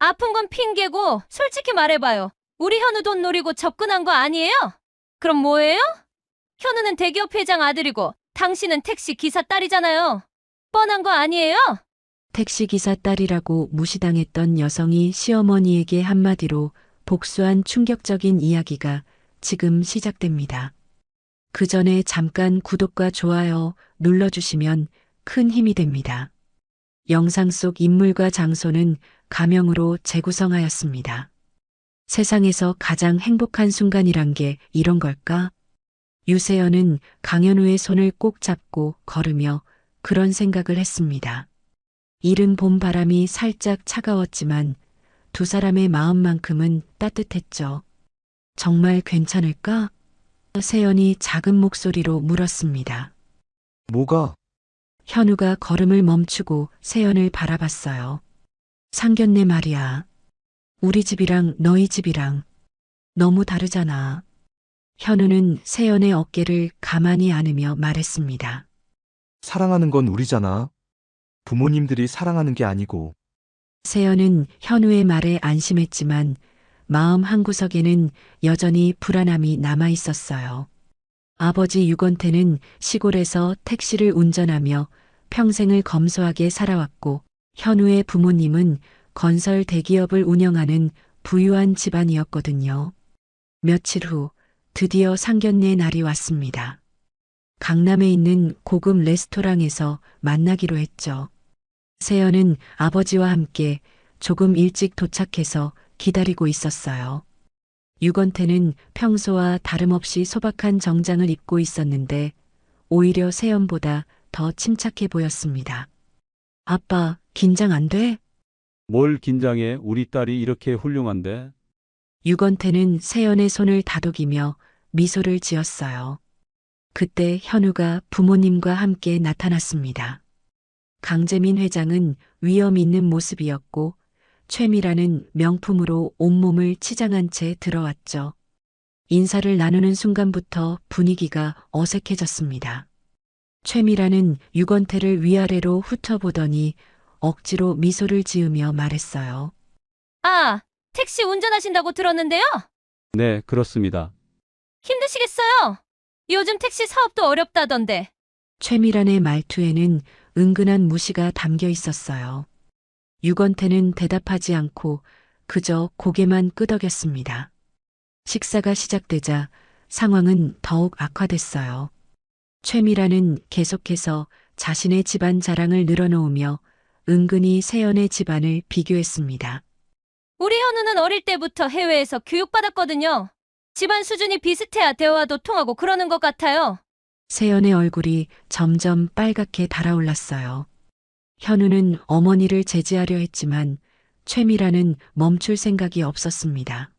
아픈 건 핑계고 솔직히 말해봐요. 우리 현우 돈 노리고 접근한 거 아니에요? 그럼 뭐예요? 현우는 대기업 회장 아들이고 당신은 택시 기사 딸이잖아요. 뻔한 거 아니에요? 택시기사 딸이라고 무시당했던 여성이 시어머니에게 한마디로 복수한 충격적인 이야기가 지금 시작됩니다. 그 전에 잠깐 구독과 좋아요 눌러주시면 큰 힘이 됩니다. 영상 속 인물과 장소는 가명으로 재구성하였습니다. 세상에서 가장 행복한 순간이란 게 이런 걸까? 유세연은 강현우의 손을 꼭 잡고 걸으며 그런 생각을 했습니다. 이른 봄 바람이 살짝 차가웠지만 두 사람의 마음만큼은 따뜻했죠. 정말 괜찮을까? 세연이 작은 목소리로 물었습니다. 뭐가? 현우가 걸음을 멈추고 세연을 바라봤어요. 상견례 말이야. 우리 집이랑 너희 집이랑 너무 다르잖아. 현우는 세연의 어깨를 가만히 안으며 말했습니다. 사랑하는 건 우리잖아. 부모님들이 사랑하는 게 아니고. 세연은 현우의 말에 안심했지만 마음 한구석에는 여전히 불안함이 남아 있었어요. 아버지 유건태는 시골에서 택시를 운전하며 평생을 검소하게 살아왔고 현우의 부모님은 건설 대기업을 운영하는 부유한 집안이었거든요. 며칠 후 드디어 상견례 날이 왔습니다. 강남에 있는 고급 레스토랑에서 만나기로 했죠. 세연은 아버지와 함께 조금 일찍 도착해서 기다리고 있었어요. 유건태는 평소와 다름없이 소박한 정장을 입고 있었는데 오히려 세연보다 더 침착해 보였습니다. 아빠, 긴장 안 돼? 뭘 긴장해? 우리 딸이 이렇게 훌륭한데? 유건태는 세연의 손을 다독이며 미소를 지었어요. 그때 현우가 부모님과 함께 나타났습니다. 강재민 회장은 위험 있는 모습이었고 최미라는 명품으로 온몸을 치장한 채 들어왔죠. 인사를 나누는 순간부터 분위기가 어색해졌습니다. 최미라는 유건태를 위아래로 훑어보더니 억지로 미소를 지으며 말했어요. 아, 택시 운전하신다고 들었는데요? 네, 그렇습니다. 힘드시겠어요? 요즘 택시 사업도 어렵다던데. 최미란의 말투에는 은근한 무시가 담겨 있었어요. 유건태는 대답하지 않고 그저 고개만 끄덕였습니다. 식사가 시작되자 상황은 더욱 악화됐어요. 최미란은 계속해서 자신의 집안 자랑을 늘어놓으며 은근히 세연의 집안을 비교했습니다. 우리 현우는 어릴 때부터 해외에서 교육받았거든요. 집안 수준이 비슷해야 대화도 통하고 그러는 것 같아요. 세연의 얼굴이 점점 빨갛게 달아올랐어요. 현우는 어머니를 제지하려 했지만 최미라는 멈출 생각이 없었습니다.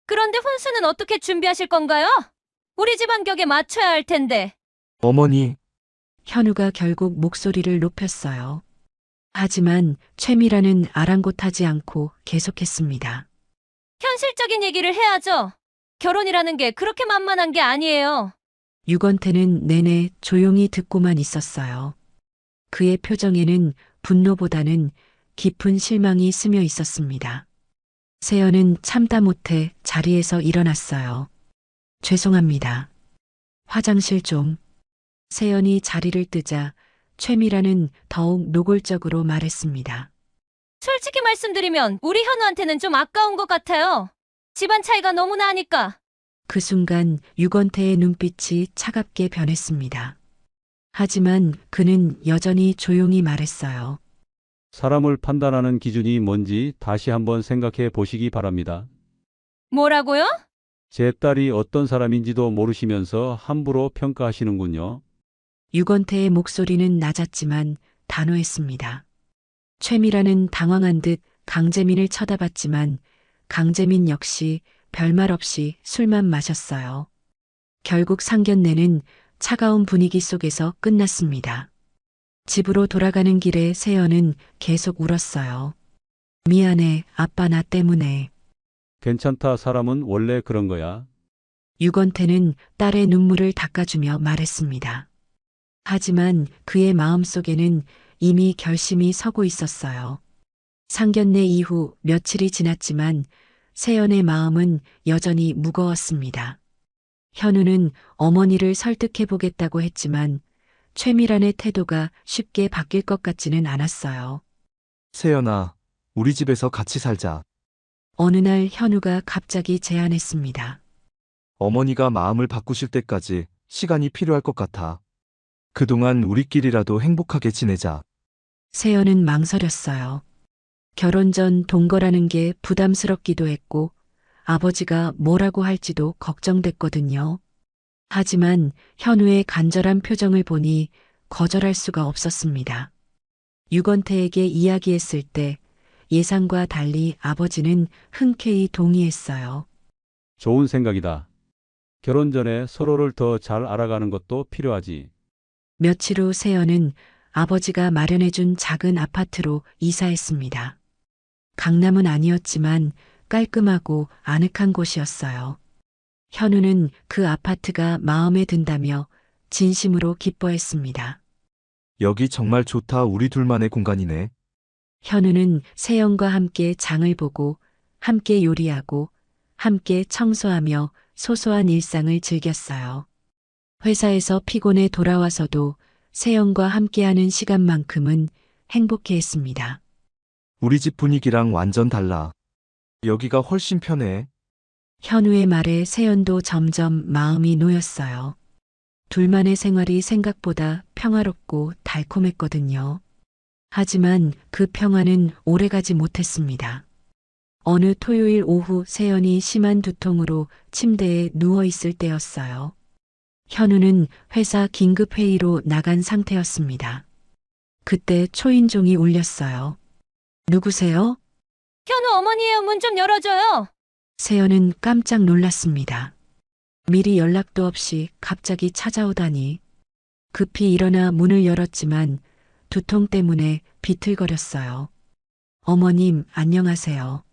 그런데 혼수는 어떻게 준비하실 건가요? 우리 집안 격에 맞춰야 할 텐데. 어머니, 현우가 결국 목소리를 높였어요. 하지만 최미라는 아랑곳하지 않고 계속했습니다. 현실적인 얘기를 해야죠. 결혼이라는 게 그렇게 만만한 게 아니에요. 유건태는 내내 조용히 듣고만 있었어요. 그의 표정에는 분노보다는 깊은 실망이 스며 있었습니다. 세연은 참다 못해 자리에서 일어났어요. 죄송합니다. 화장실 좀. 세연이 자리를 뜨자 최미라는 더욱 노골적으로 말했습니다. 솔직히 말씀드리면 우리 현우한테는 좀 아까운 것 같아요. 집안 차이가 너무 나니까. 그 순간 유건태의 눈빛이 차갑게 변했습니다. 하지만 그는 여전히 조용히 말했어요. 사람을 판단하는 기준이 뭔지 다시 한번 생각해 보시기 바랍니다. 뭐라고요? 제 딸이 어떤 사람인지도 모르시면서 함부로 평가하시는군요. 유건태의 목소리는 낮았지만 단호했습니다. 최미라는 당황한 듯 강재민을 쳐다봤지만 강재민 역시 별말 없이 술만 마셨어요. 결국 상견례는 차가운 분위기 속에서 끝났습니다. 집으로 돌아가는 길에 세연은 계속 울었어요. 미안해, 아빠 나 때문에. 괜찮다, 사람은 원래 그런 거야. 유건태는 딸의 눈물을 닦아주며 말했습니다. 하지만 그의 마음속에는 이미 결심이 서고 있었어요. 상견례 이후 며칠이 지났지만 세연의 마음은 여전히 무거웠습니다. 현우는 어머니를 설득해보겠다고 했지만 최미란의 태도가 쉽게 바뀔 것 같지는 않았어요. 세연아, 우리 집에서 같이 살자. 어느 날 현우가 갑자기 제안했습니다. 어머니가 마음을 바꾸실 때까지 시간이 필요할 것 같아. 그동안 우리끼리라도 행복하게 지내자. 세연은 망설였어요. 결혼 전 동거라는 게 부담스럽기도 했고 아버지가 뭐라고 할지도 걱정됐거든요. 하지만 현우의 간절한 표정을 보니 거절할 수가 없었습니다. 유건태에게 이야기했을 때 예상과 달리 아버지는 흔쾌히 동의했어요. 좋은 생각이다. 결혼 전에 서로를 더 잘 알아가는 것도 필요하지. 며칠 후 세연은 아버지가 마련해준 작은 아파트로 이사했습니다. 강남은 아니었지만 깔끔하고 아늑한 곳이었어요. 현우는 그 아파트가 마음에 든다며 진심으로 기뻐했습니다. 여기 정말 좋다. 우리 둘만의 공간이네. 현우는 세연과 함께 장을 보고 함께 요리하고 함께 청소하며 소소한 일상을 즐겼어요. 회사에서 피곤해 돌아와서도 세연과 함께하는 시간만큼은 행복해했습니다. 우리 집 분위기랑 완전 달라. 여기가 훨씬 편해. 현우의 말에 세연도 점점 마음이 놓였어요. 둘만의 생활이 생각보다 평화롭고 달콤했거든요. 하지만 그 평화는 오래가지 못했습니다. 어느 토요일 오후 세연이 심한 두통으로 침대에 누워 있을 때였어요. 현우는 회사 긴급회의로 나간 상태였습니다. 그때 초인종이 울렸어요. 누구세요? 현우 어머니예요. 문 좀 열어줘요. 세연은 깜짝 놀랐습니다. 미리 연락도 없이 갑자기 찾아오다니. 급히 일어나 문을 열었지만 두통 때문에 비틀거렸어요. 어머님, 안녕하세요.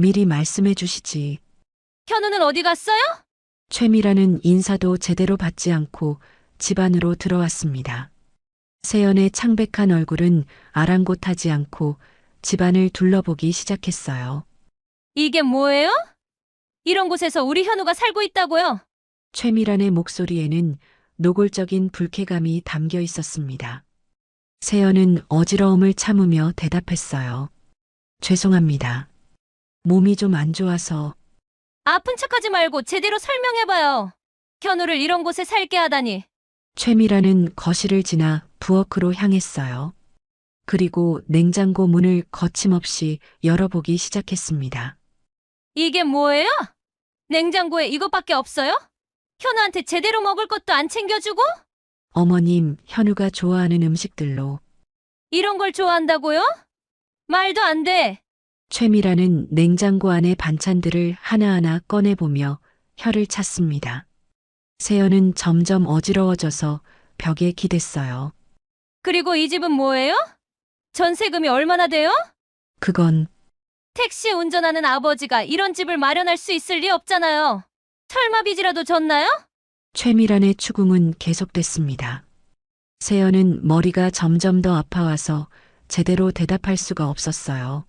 미리 말씀해 주시지. 현우는 어디 갔어요? 최미라는 인사도 제대로 받지 않고 집 안으로 들어왔습니다. 세연의 창백한 얼굴은 아랑곳하지 않고 집안을 둘러보기 시작했어요. 이게 뭐예요? 이런 곳에서 우리 현우가 살고 있다고요? 최미란의 목소리에는 노골적인 불쾌감이 담겨 있었습니다. 세연은 어지러움을 참으며 대답했어요. 죄송합니다. 몸이 좀 안 좋아서. 아픈 척하지 말고 제대로 설명해봐요. 현우를 이런 곳에 살게 하다니. 최미란은 거실을 지나 부엌으로 향했어요. 그리고 냉장고 문을 거침없이 열어보기 시작했습니다. 이게 뭐예요? 냉장고에 이것밖에 없어요? 현우한테 제대로 먹을 것도 안 챙겨주고? 어머님, 현우가 좋아하는 음식들로. 이런 걸 좋아한다고요? 말도 안 돼. 최미란은 냉장고 안의 반찬들을 하나하나 꺼내보며 혀를 찼습니다. 세연은 점점 어지러워져서 벽에 기댔어요. 그리고 이 집은 뭐예요? 전세금이 얼마나 돼요? 그건 택시 운전하는 아버지가 이런 집을 마련할 수 있을 리 없잖아요. 설마 빚이라도 졌나요? 최미란의 추궁은 계속됐습니다. 세연은 머리가 점점 더 아파와서 제대로 대답할 수가 없었어요.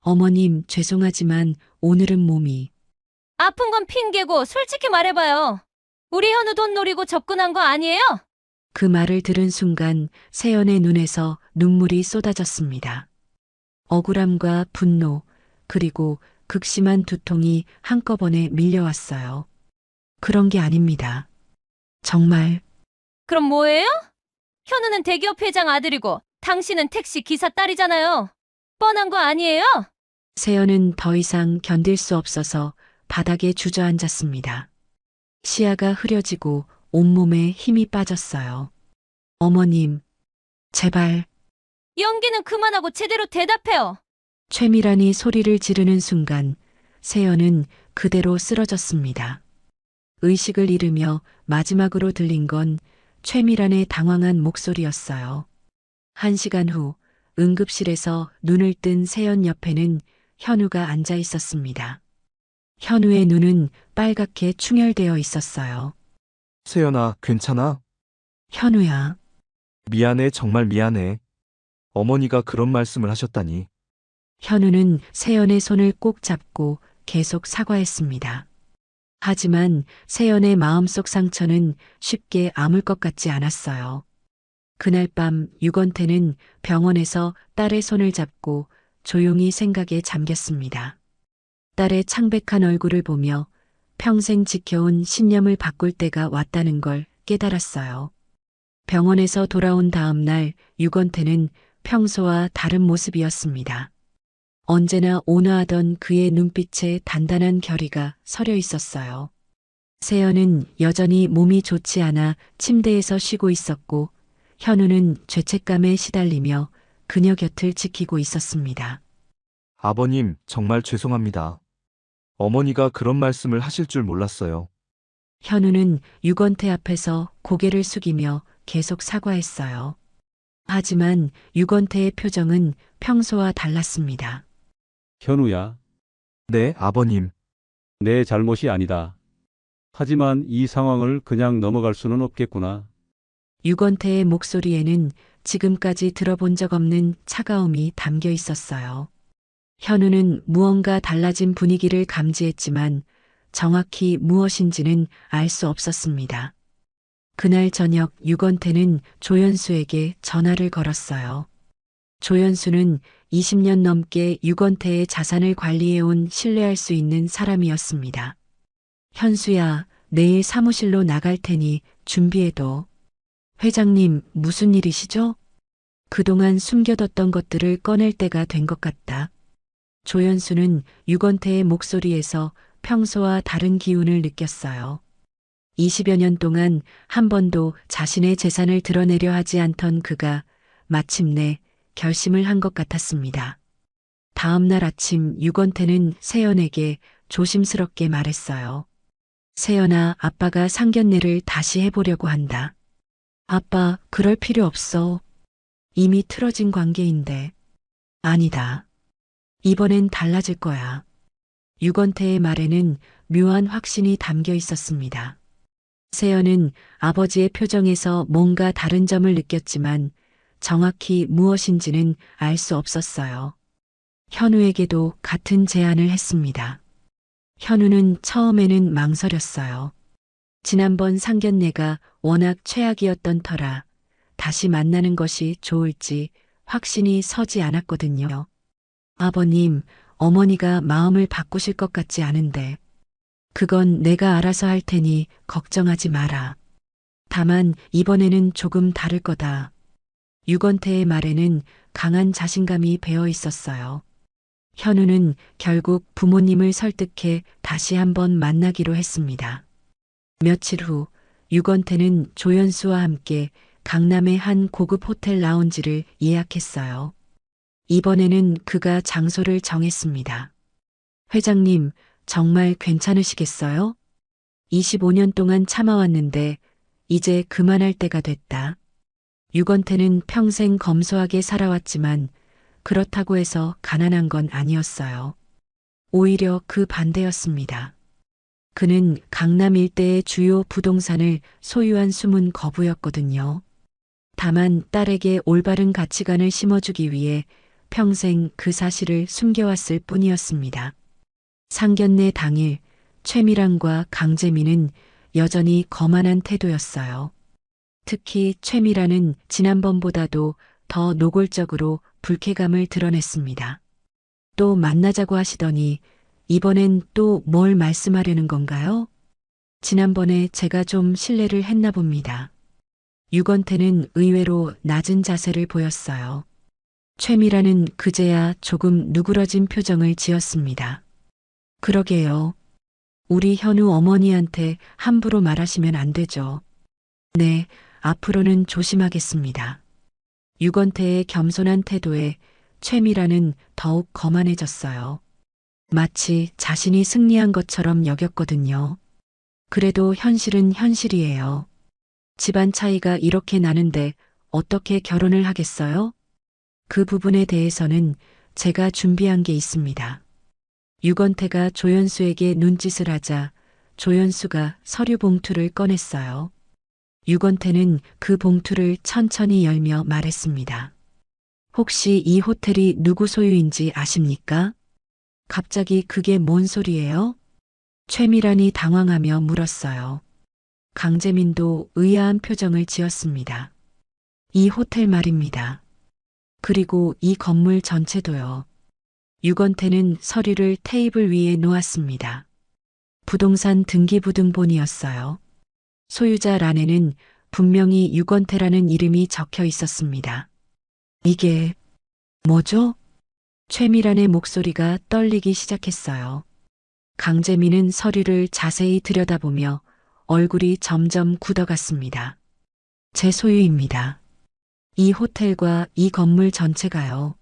어머님, 죄송하지만 오늘은 몸이. 아픈 건 핑계고 솔직히 말해봐요. 우리 현우 돈 노리고 접근한 거 아니에요? 그 말을 들은 순간 세연의 눈에서 눈물이 쏟아졌습니다. 억울함과 분노, 그리고 극심한 두통이 한꺼번에 밀려왔어요. 그런 게 아닙니다. 정말. 그럼 뭐예요? 현우는 대기업 회장 아들이고 당신은 택시 기사 딸이잖아요. 뻔한 거 아니에요? 세연은 더 이상 견딜 수 없어서 바닥에 주저앉았습니다. 시야가 흐려지고 온몸에 힘이 빠졌어요. 어머님, 제발. 연기는 그만하고 제대로 대답해요. 최미란이 소리를 지르는 순간 세연은 그대로 쓰러졌습니다. 의식을 잃으며 마지막으로 들린 건 최미란의 당황한 목소리였어요. 1시간 후 응급실에서 눈을 뜬 세연 옆에는 현우가 앉아 있었습니다. 현우의 눈은 빨갛게 충혈되어 있었어요. 세연아, 괜찮아? 현우야. 미안해, 정말 미안해. 어머니가 그런 말씀을 하셨다니. 현우는 세연의 손을 꼭 잡고 계속 사과했습니다. 하지만 세연의 마음속 상처는 쉽게 아물 것 같지 않았어요. 그날 밤 유건태는 병원에서 딸의 손을 잡고 조용히 생각에 잠겼습니다. 딸의 창백한 얼굴을 보며 평생 지켜온 신념을 바꿀 때가 왔다는 걸 깨달았어요. 병원에서 돌아온 다음 날 유건태는 평소와 다른 모습이었습니다. 언제나 온화하던 그의 눈빛에 단단한 결의가 서려 있었어요. 세연은 여전히 몸이 좋지 않아 침대에서 쉬고 있었고 현우는 죄책감에 시달리며 그녀 곁을 지키고 있었습니다. 아버님, 정말 죄송합니다. 어머니가 그런 말씀을 하실 줄 몰랐어요. 현우는 유건태 앞에서 고개를 숙이며 계속 사과했어요. 하지만 유건태의 표정은 평소와 달랐습니다. 현우야, 네, 아버님. 내 잘못이 아니다. 하지만 이 상황을 그냥 넘어갈 수는 없겠구나. 유건태의 목소리에는 지금까지 들어본 적 없는 차가움이 담겨 있었어요. 현우는 무언가 달라진 분위기를 감지했지만 정확히 무엇인지는 알 수 없었습니다. 그날 저녁 유건태는 조연수에게 전화를 걸었어요. 조연수는 20년 넘게 유건태의 자산을 관리해온 신뢰할 수 있는 사람이었습니다. 현수야, 내일 사무실로 나갈 테니 준비해둬. 회장님, 무슨 일이시죠? 그동안 숨겨뒀던 것들을 꺼낼 때가 된 것 같다. 조연수는 유건태의 목소리에서 평소와 다른 기운을 느꼈어요. 20여 년 동안 한 번도 자신의 재산을 드러내려 하지 않던 그가 마침내 결심을 한 것 같았습니다. 다음 날 아침 유건태는 세연에게 조심스럽게 말했어요. 세연아, 아빠가 상견례를 다시 해보려고 한다. 아빠, 그럴 필요 없어. 이미 틀어진 관계인데. 아니다. 이번엔 달라질 거야. 유건태의 말에는 묘한 확신이 담겨 있었습니다. 세연은 아버지의 표정에서 뭔가 다른 점을 느꼈지만 정확히 무엇인지는 알 수 없었어요. 현우에게도 같은 제안을 했습니다. 현우는 처음에는 망설였어요. 지난번 상견례가 워낙 최악이었던 터라 다시 만나는 것이 좋을지 확신이 서지 않았거든요. 아버님, 어머니가 마음을 바꾸실 것 같지 않은데. 그건 내가 알아서 할 테니 걱정하지 마라. 다만 이번에는 조금 다를 거다. 유건태의 말에는 강한 자신감이 배어 있었어요. 현우는 결국 부모님을 설득해 다시 한번 만나기로 했습니다. 며칠 후 유건태는 조연수와 함께 강남의 한 고급 호텔 라운지를 예약했어요. 이번에는 그가 장소를 정했습니다. 회장님, 정말 괜찮으시겠어요? 25년 동안 참아왔는데 이제 그만할 때가 됐다. 유건태는 평생 검소하게 살아왔지만 그렇다고 해서 가난한 건 아니었어요. 오히려 그 반대였습니다. 그는 강남 일대의 주요 부동산을 소유한 숨은 거부였거든요. 다만 딸에게 올바른 가치관을 심어주기 위해 평생 그 사실을 숨겨왔을 뿐이었습니다. 상견례 당일 최미란과 강재민은 여전히 거만한 태도였어요. 특히 최미란은 지난번보다도 더 노골적으로 불쾌감을 드러냈습니다. 또 만나자고 하시더니 이번엔 또 뭘 말씀하려는 건가요? 지난번에 제가 좀 실례를 했나 봅니다. 유건태는 의외로 낮은 자세를 보였어요. 최미란은 그제야 조금 누그러진 표정을 지었습니다. 그러게요. 우리 현우 어머니한테 함부로 말하시면 안 되죠. 네, 앞으로는 조심하겠습니다. 유건태의 겸손한 태도에 최미란은 더욱 거만해졌어요. 마치 자신이 승리한 것처럼 여겼거든요. 그래도 현실은 현실이에요. 집안 차이가 이렇게 나는데 어떻게 결혼을 하겠어요? 그 부분에 대해서는 제가 준비한 게 있습니다. 유건태가 조연수에게 눈짓을 하자 조연수가 서류 봉투를 꺼냈어요. 유건태는 그 봉투를 천천히 열며 말했습니다. 혹시 이 호텔이 누구 소유인지 아십니까? 갑자기 그게 뭔 소리예요? 최미란이 당황하며 물었어요. 강재민도 의아한 표정을 지었습니다. 이 호텔 말입니다. 그리고 이 건물 전체도요. 유건태는 서류를 테이블 위에 놓았습니다. 부동산 등기부등본이었어요. 소유자란에는 분명히 유건태라는 이름이 적혀 있었습니다. 이게 뭐죠? 최미란의 목소리가 떨리기 시작했어요. 강재민은 서류를 자세히 들여다보며 얼굴이 점점 굳어갔습니다. 제 소유입니다. 이 호텔과 이 건물 전체가요.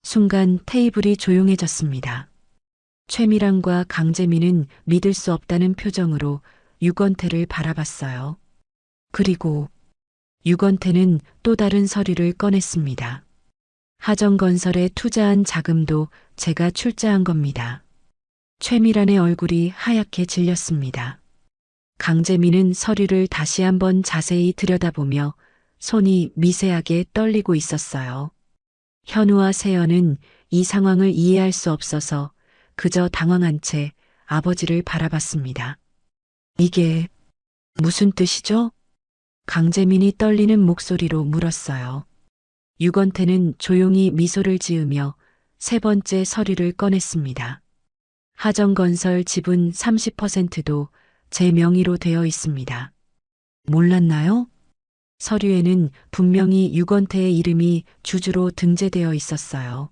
순간 테이블이 조용해졌습니다. 최미란과 강재민은 믿을 수 없다는 표정으로 유건태를 바라봤어요. 그리고 유건태는 또 다른 서류를 꺼냈습니다. 하정건설에 투자한 자금도 제가 출자한 겁니다. 최미란의 얼굴이 하얗게 질렸습니다. 강재민은 서류를 다시 한번 자세히 들여다보며 손이 미세하게 떨리고 있었어요. 현우와 세연은 이 상황을 이해할 수 없어서 그저 당황한 채 아버지를 바라봤습니다. 이게 무슨 뜻이죠? 강재민이 떨리는 목소리로 물었어요. 유건태는 조용히 미소를 지으며 세 번째 서류를 꺼냈습니다. 하정건설 지분 30%도 제 명의로 되어 있습니다. 몰랐나요? 서류에는 분명히 유건태의 이름이 주주로 등재되어 있었어요.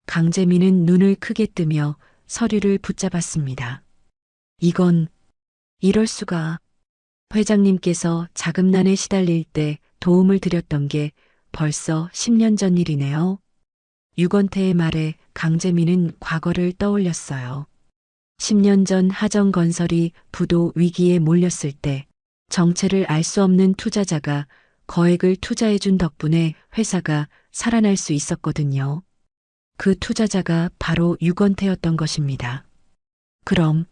강재민은 눈을 크게 뜨며 서류를 붙잡았습니다. 이건 이럴 수가. 회장님께서 자금난에 시달릴 때 도움을 드렸던 게 벌써 10년 전 일이네요. 유건태의 말에 강재민은 과거를 떠올렸어요. 10년 전 하정건설이 부도 위기에 몰렸을 때 정체를 알 수 없는 투자자가 거액을 투자해준 덕분에 회사가 살아날 수 있었거든요. 그 투자자가 바로 유건태였던 것입니다. 그럼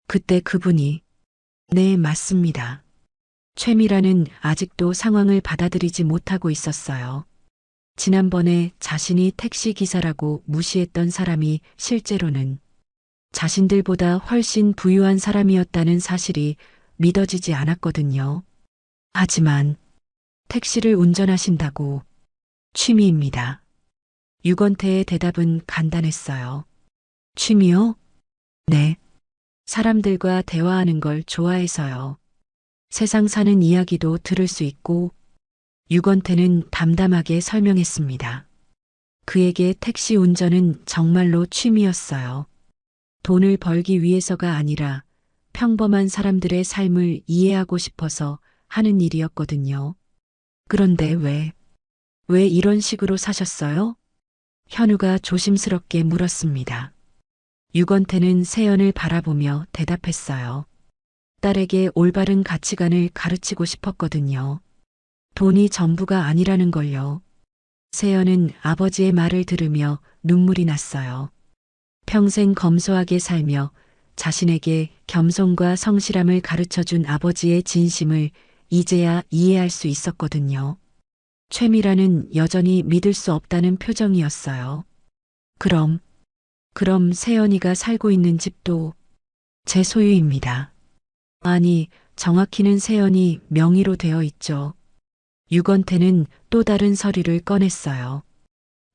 그때 그분이 네, 맞습니다. 최미라는 아직도 상황을 받아들이지 못하고 있었어요. 지난번에 자신이 택시기사라고 무시했던 사람이 실제로는 자신들보다 훨씬 부유한 사람이었다는 사실이 믿어지지 않았거든요. 하지만 택시를 운전하신다고 취미입니다. 유건태의 대답은 간단했어요. 취미요? 네. 사람들과 대화하는 걸 좋아해서요. 세상 사는 이야기도 들을 수 있고. 유건태는 담담하게 설명했습니다. 그에게 택시 운전은 정말로 취미였어요. 돈을 벌기 위해서가 아니라 평범한 사람들의 삶을 이해하고 싶어서 하는 일이었거든요. 그런데 왜 이런 식으로 사셨어요? 현우가 조심스럽게 물었습니다. 유건태는 세연을 바라보며 대답했어요. 딸에게 올바른 가치관을 가르치고 싶었거든요. 돈이 전부가 아니라는 걸요. 세연은 아버지의 말을 들으며 눈물이 났어요. 평생 검소하게 살며 자신에게 겸손과 성실함을 가르쳐준 아버지의 진심을 이제야 이해할 수 있었거든요. 최미라는 여전히 믿을 수 없다는 표정이었어요. 그럼 세연이가 살고 있는 집도 제 소유입니다. 아니, 정확히는 세연이 명의로 되어 있죠. 유건태는 또 다른 서류를 꺼냈어요.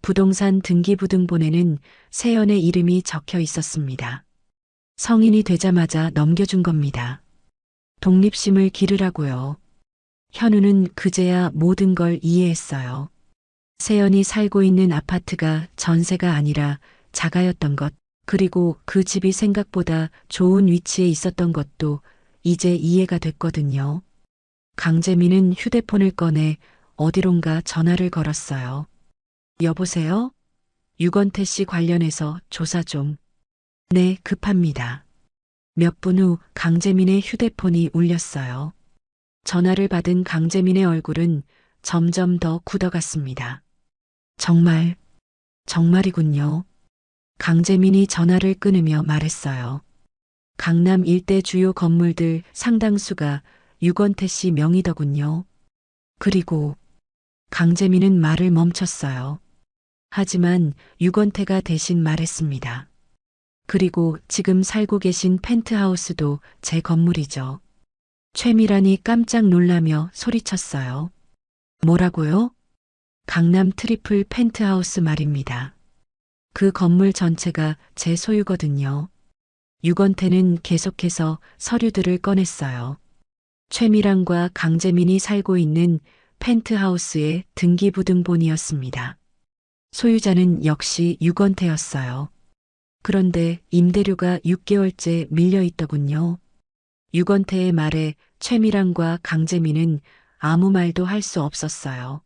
부동산 등기부등본에는 세연의 이름이 적혀 있었습니다. 성인이 되자마자 넘겨준 겁니다. 독립심을 기르라고요. 현우는 그제야 모든 걸 이해했어요. 세연이 살고 있는 아파트가 전세가 아니라 자가였던 것, 그리고 그 집이 생각보다 좋은 위치에 있었던 것도 이제 이해가 됐거든요. 강재민은 휴대폰을 꺼내 어디론가 전화를 걸었어요. 여보세요? 유건태 씨 관련해서 조사 좀. 네, 급합니다. 몇 분 후 강재민의 휴대폰이 울렸어요. 전화를 받은 강재민의 얼굴은 점점 더 굳어갔습니다. 정말이군요. 강재민이 전화를 끊으며 말했어요. 강남 일대 주요 건물들 상당수가 유건태 씨 명의더군요. 그리고 강재민은 말을 멈췄어요. 하지만 유건태가 대신 말했습니다. 그리고 지금 살고 계신 펜트하우스도 제 건물이죠. 최미란이 깜짝 놀라며 소리쳤어요. 뭐라고요? 강남 트리플 펜트하우스 말입니다. 그 건물 전체가 제 소유거든요. 유건태는 계속해서 서류들을 꺼냈어요. 최미란과 강재민이 살고 있는 펜트하우스의 등기부등본이었습니다. 소유자는 역시 유건태였어요. 그런데 임대료가 6개월째 밀려 있더군요. 유건태의 말에 최미란과 강재민은 아무 말도 할 수 없었어요.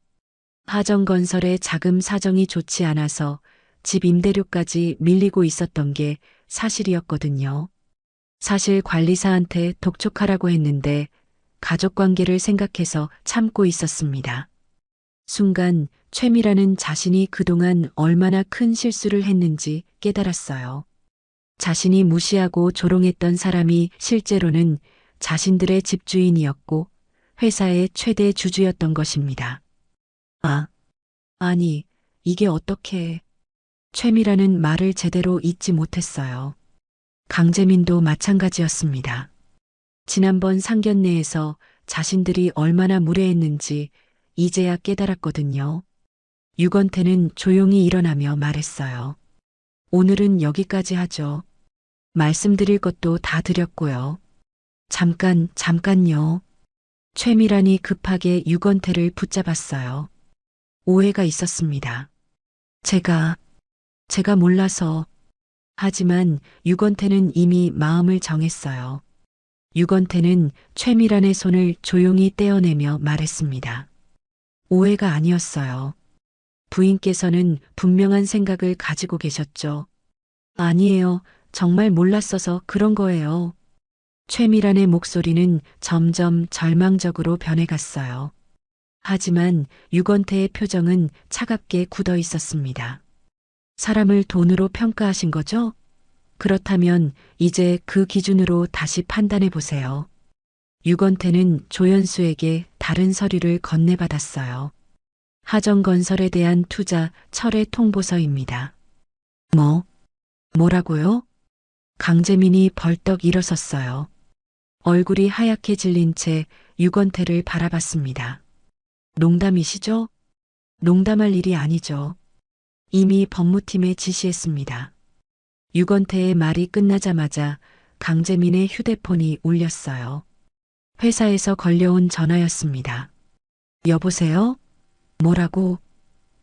하정건설의 자금 사정이 좋지 않아서 집 임대료까지 밀리고 있었던 게 사실이었거든요. 사실 관리사한테 독촉하라고 했는데 가족관계를 생각해서 참고 있었습니다. 순간 최미라는 자신이 그동안 얼마나 큰 실수를 했는지 깨달았어요. 자신이 무시하고 조롱했던 사람이 실제로는 자신들의 집주인이었고 회사의 최대 주주였던 것입니다. 아니, 이게 어떻게... 최미라는 말을 제대로 잇지 못했어요. 강재민도 마찬가지였습니다. 지난번 상견례에서 자신들이 얼마나 무례했는지 이제야 깨달았거든요. 유건태는 조용히 일어나며 말했어요. 오늘은 여기까지 하죠. 말씀드릴 것도 다 드렸고요. 잠깐요. 최미란이 급하게 유건태를 붙잡았어요. 오해가 있었습니다. 제가 몰라서. 하지만 유건태는 이미 마음을 정했어요. 유건태는 최미란의 손을 조용히 떼어내며 말했습니다. 오해가 아니었어요. 부인께서는 분명한 생각을 가지고 계셨죠. 아니에요. 정말 몰랐어서 그런 거예요. 최미란의 목소리는 점점 절망적으로 변해갔어요. 하지만 유건태의 표정은 차갑게 굳어 있었습니다. 사람을 돈으로 평가하신 거죠? 그렇다면 이제 그 기준으로 다시 판단해 보세요. 유건태는 조연수에게 다른 서류를 건네받았어요. 하정건설에 대한 투자 철회 통보서입니다. 뭐라고요? 강재민이 벌떡 일어섰어요. 얼굴이 하얗게 질린 채 유건태를 바라봤습니다. 농담이시죠? 농담할 일이 아니죠. 이미 법무팀에 지시했습니다. 유건태의 말이 끝나자마자 강재민의 휴대폰이 울렸어요. 회사에서 걸려온 전화였습니다. 여보세요? 뭐라고?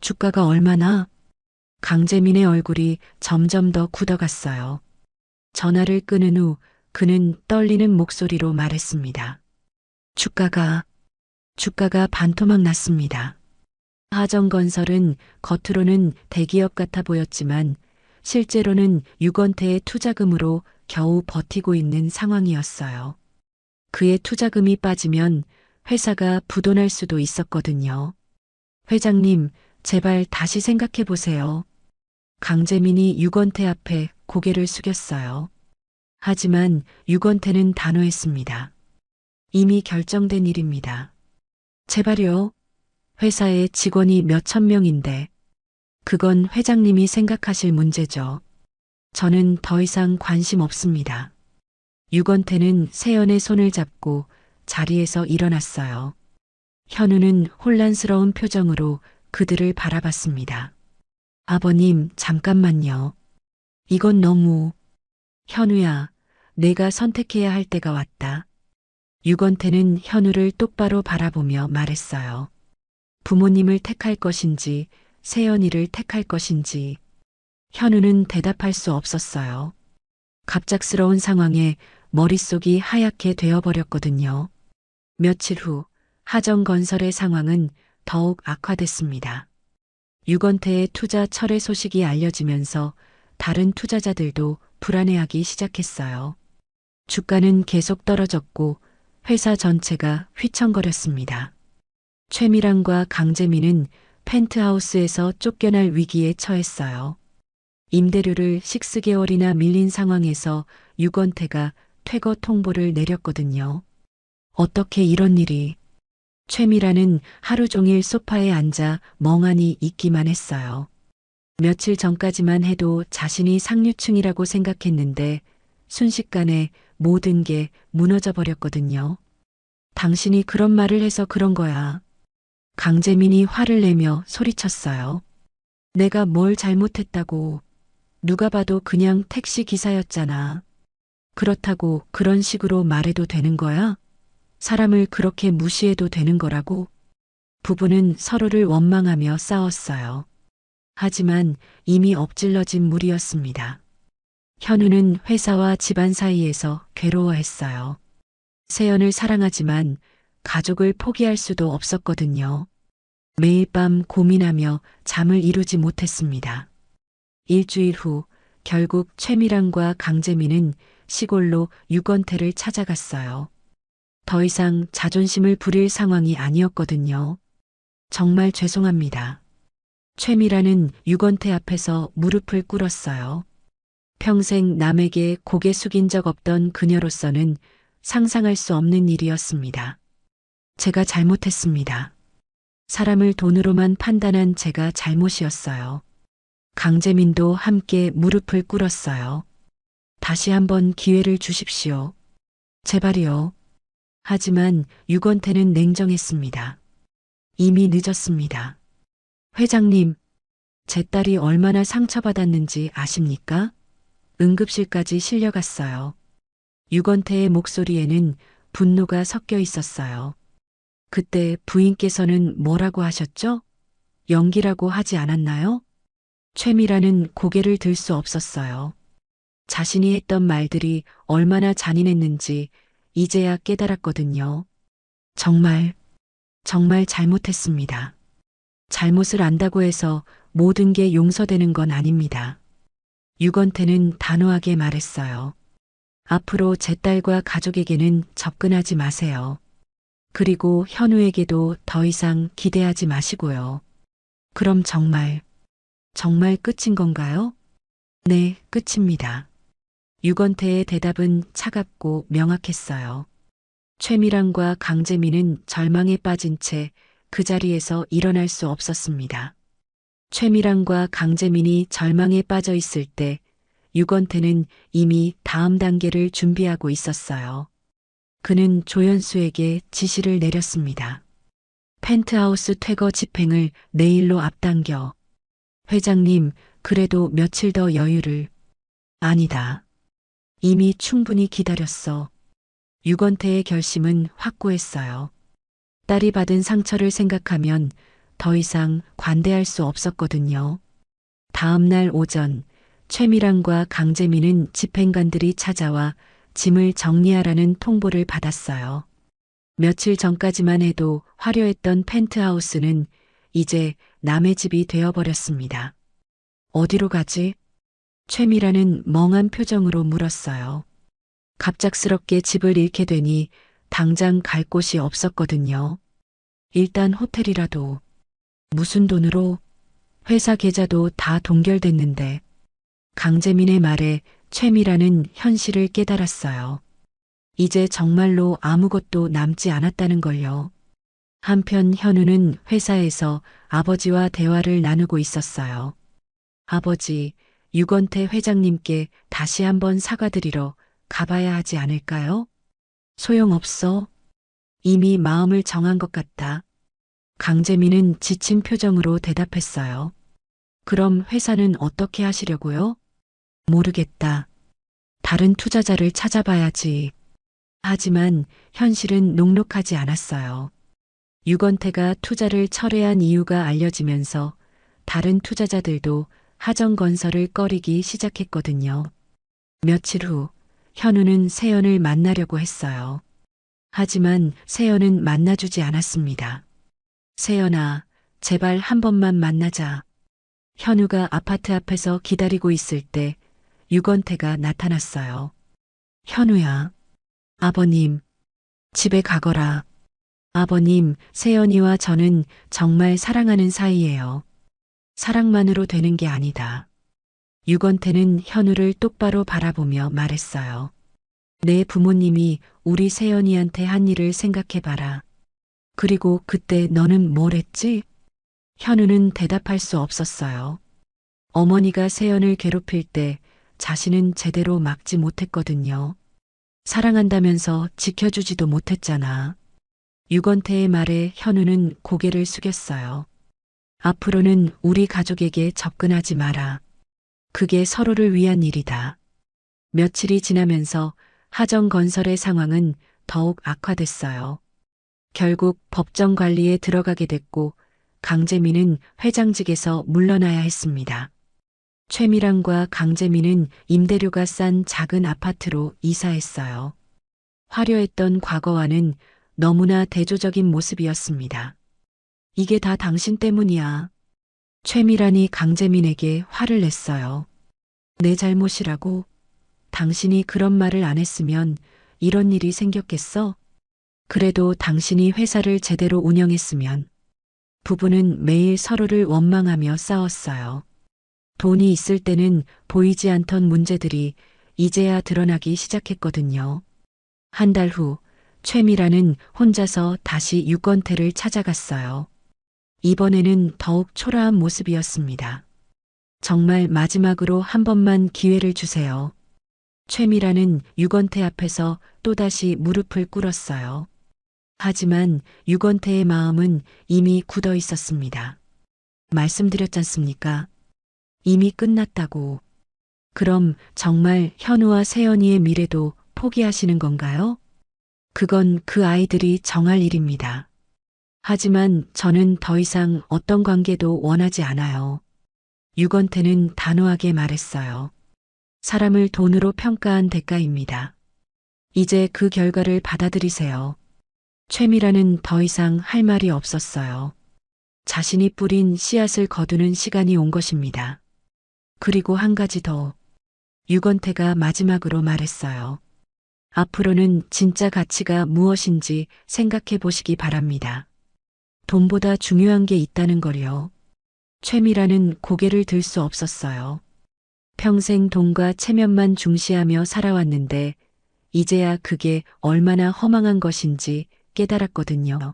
주가가 얼마나? 강재민의 얼굴이 점점 더 굳어갔어요. 전화를 끊은 후 그는 떨리는 목소리로 말했습니다. 주가가 반토막 났습니다. 하정건설은 겉으로는 대기업 같아 보였지만 실제로는 유건태의 투자금으로 겨우 버티고 있는 상황이었어요. 그의 투자금이 빠지면 회사가 부도날 수도 있었거든요. 회장님, 제발 다시 생각해 보세요. 강재민이 유건태 앞에 고개를 숙였어요. 하지만 유건태는 단호했습니다. 이미 결정된 일입니다. 제발요. 회사에 직원이 몇천 명인데 그건 회장님이 생각하실 문제죠. 저는 더 이상 관심 없습니다. 유건태는 세연의 손을 잡고 자리에서 일어났어요. 현우는 혼란스러운 표정으로 그들을 바라봤습니다. 아버님, 잠깐만요. 이건 너무... 현우야, 내가 선택해야 할 때가 왔다. 유건태는 현우를 똑바로 바라보며 말했어요. 부모님을 택할 것인지 세연이를 택할 것인지 현우는 대답할 수 없었어요. 갑작스러운 상황에 머릿속이 하얗게 되어버렸거든요. 며칠 후 하정건설의 상황은 더욱 악화됐습니다. 유건태의 투자 철회 소식이 알려지면서 다른 투자자들도 불안해하기 시작했어요. 주가는 계속 떨어졌고 회사 전체가 휘청거렸습니다. 최미란과 강재민은 펜트하우스에서 쫓겨날 위기에 처했어요. 임대료를 6개월이나 밀린 상황에서 유건태가 퇴거 통보를 내렸거든요. 어떻게 이런 일이... 최미란은 하루 종일 소파에 앉아 멍하니 있기만 했어요. 며칠 전까지만 해도 자신이 상류층이라고 생각했는데 순식간에 모든 게 무너져 버렸거든요. 당신이 그런 말을 해서 그런 거야. 강재민이 화를 내며 소리쳤어요. 내가 뭘 잘못했다고. 누가 봐도 그냥 택시 기사였잖아. 그렇다고 그런 식으로 말해도 되는 거야? 사람을 그렇게 무시해도 되는 거라고? 부부는 서로를 원망하며 싸웠어요. 하지만 이미 엎질러진 물이었습니다. 현우는 회사와 집안 사이에서 괴로워했어요. 세연을 사랑하지만 가족을 포기할 수도 없었거든요. 매일 밤 고민하며 잠을 이루지 못했습니다. 일주일 후 결국 최미랑과 강재민은 시골로 유건태를 찾아갔어요. 더 이상 자존심을 부릴 상황이 아니었거든요. 정말 죄송합니다. 최미라는 유건태 앞에서 무릎을 꿇었어요. 평생 남에게 고개 숙인 적 없던 그녀로서는 상상할 수 없는 일이었습니다. 제가 잘못했습니다. 사람을 돈으로만 판단한 제가 잘못이었어요. 강재민도 함께 무릎을 꿇었어요. 다시 한번 기회를 주십시오. 제발이요. 하지만 유건태는 냉정했습니다. 이미 늦었습니다. 회장님, 제 딸이 얼마나 상처받았는지 아십니까? 응급실까지 실려갔어요. 유건태의 목소리에는 분노가 섞여 있었어요. 그때 부인께서는 뭐라고 하셨죠? 연기라고 하지 않았나요? 최미라는 고개를 들 수 없었어요. 자신이 했던 말들이 얼마나 잔인했는지 이제야 깨달았거든요. 정말 잘못했습니다. 잘못을 안다고 해서 모든 게 용서되는 건 아닙니다. 유건태는 단호하게 말했어요. 앞으로 제 딸과 가족에게는 접근하지 마세요. 그리고 현우에게도 더 이상 기대하지 마시고요. 그럼 정말 끝인 건가요? 네, 끝입니다. 유건태의 대답은 차갑고 명확했어요. 최미랑과 강재민은 절망에 빠진 채 그 자리에서 일어날 수 없었습니다. 최미랑과 강재민이 절망에 빠져 있을 때 유건태는 이미 다음 단계를 준비하고 있었어요. 그는 조연수에게 지시를 내렸습니다. 펜트하우스 퇴거 집행을 내일로 앞당겨. 회장님, 그래도 며칠 더 여유를. 아니다. 이미 충분히 기다렸어. 유건태의 결심은 확고했어요. 딸이 받은 상처를 생각하면 더 이상 관대할 수 없었거든요. 다음 날 오전, 최미랑과 강재민은 집행관들이 찾아와 짐을 정리하라는 통보를 받았어요. 며칠 전까지만 해도 화려했던 펜트하우스는 이제 남의 집이 되어버렸습니다. 어디로 가지? 최미라는 멍한 표정으로 물었어요. 갑작스럽게 집을 잃게 되니 당장 갈 곳이 없었거든요. 일단 호텔이라도. 무슨 돈으로? 회사 계좌도 다 동결됐는데. 강재민의 말에 최미라는 현실을 깨달았어요. 이제 정말로 아무것도 남지 않았다는 걸요. 한편 현우는 회사에서 아버지와 대화를 나누고 있었어요. 아버지, 유건태 회장님께 다시 한번 사과드리러 가봐야 하지 않을까요? 소용없어. 이미 마음을 정한 것 같다. 강재민은 지친 표정으로 대답했어요. 그럼 회사는 어떻게 하시려고요? 모르겠다. 다른 투자자를 찾아봐야지. 하지만 현실은 녹록하지 않았어요. 유건태가 투자를 철회한 이유가 알려지면서 다른 투자자들도 하정건설을 꺼리기 시작했거든요. 며칠 후 현우는 세연을 만나려고 했어요. 하지만 세연은 만나주지 않았습니다. 세연아, 제발 한 번만 만나자. 현우가 아파트 앞에서 기다리고 있을 때 유건태가 나타났어요. 현우야, 아버님, 집에 가거라. 아버님, 세연이와 저는 정말 사랑하는 사이예요. 사랑만으로 되는 게 아니다. 유건태는 현우를 똑바로 바라보며 말했어요. 내 부모님이 우리 세연이한테 한 일을 생각해봐라. 그리고 그때 너는 뭘 했지? 현우는 대답할 수 없었어요. 어머니가 세연을 괴롭힐 때 자신은 제대로 막지 못했거든요. 사랑한다면서 지켜주지도 못했잖아. 유건태의 말에 현우는 고개를 숙였어요. 앞으로는 우리 가족에게 접근하지 마라. 그게 서로를 위한 일이다. 며칠이 지나면서 하정건설의 상황은 더욱 악화됐어요. 결국 법정 관리에 들어가게 됐고 강재민은 회장직에서 물러나야 했습니다. 최미랑과 강재민은 임대료가 싼 작은 아파트로 이사했어요. 화려했던 과거와는 너무나 대조적인 모습이었습니다. 이게 다 당신 때문이야. 최미란이 강재민에게 화를 냈어요. 내 잘못이라고? 당신이 그런 말을 안 했으면 이런 일이 생겼겠어? 그래도 당신이 회사를 제대로 운영했으면. 부부는 매일 서로를 원망하며 싸웠어요. 돈이 있을 때는 보이지 않던 문제들이 이제야 드러나기 시작했거든요. 한 달 후 최미라는 혼자서 다시 유건태를 찾아갔어요. 이번에는 더욱 초라한 모습이었습니다. 정말 마지막으로 한 번만 기회를 주세요. 최미라는 유건태 앞에서 또다시 무릎을 꿇었어요. 하지만 유건태의 마음은 이미 굳어 있었습니다. 말씀드렸잖습니까? 이미 끝났다고. 그럼 정말 현우와 세연이의 미래도 포기하시는 건가요? 그건 그 아이들이 정할 일입니다. 하지만 저는 더 이상 어떤 관계도 원하지 않아요. 유건태는 단호하게 말했어요. 사람을 돈으로 평가한 대가입니다. 이제 그 결과를 받아들이세요. 최미라는 더 이상 할 말이 없었어요. 자신이 뿌린 씨앗을 거두는 시간이 온 것입니다. 그리고 한 가지 더. 유건태가 마지막으로 말했어요. 앞으로는 진짜 가치가 무엇인지 생각해 보시기 바랍니다. 돈보다 중요한 게 있다는 걸요. 최미라는 고개를 들 수 없었어요. 평생 돈과 체면만 중시하며 살아왔는데 이제야 그게 얼마나 허망한 것인지 깨달았거든요.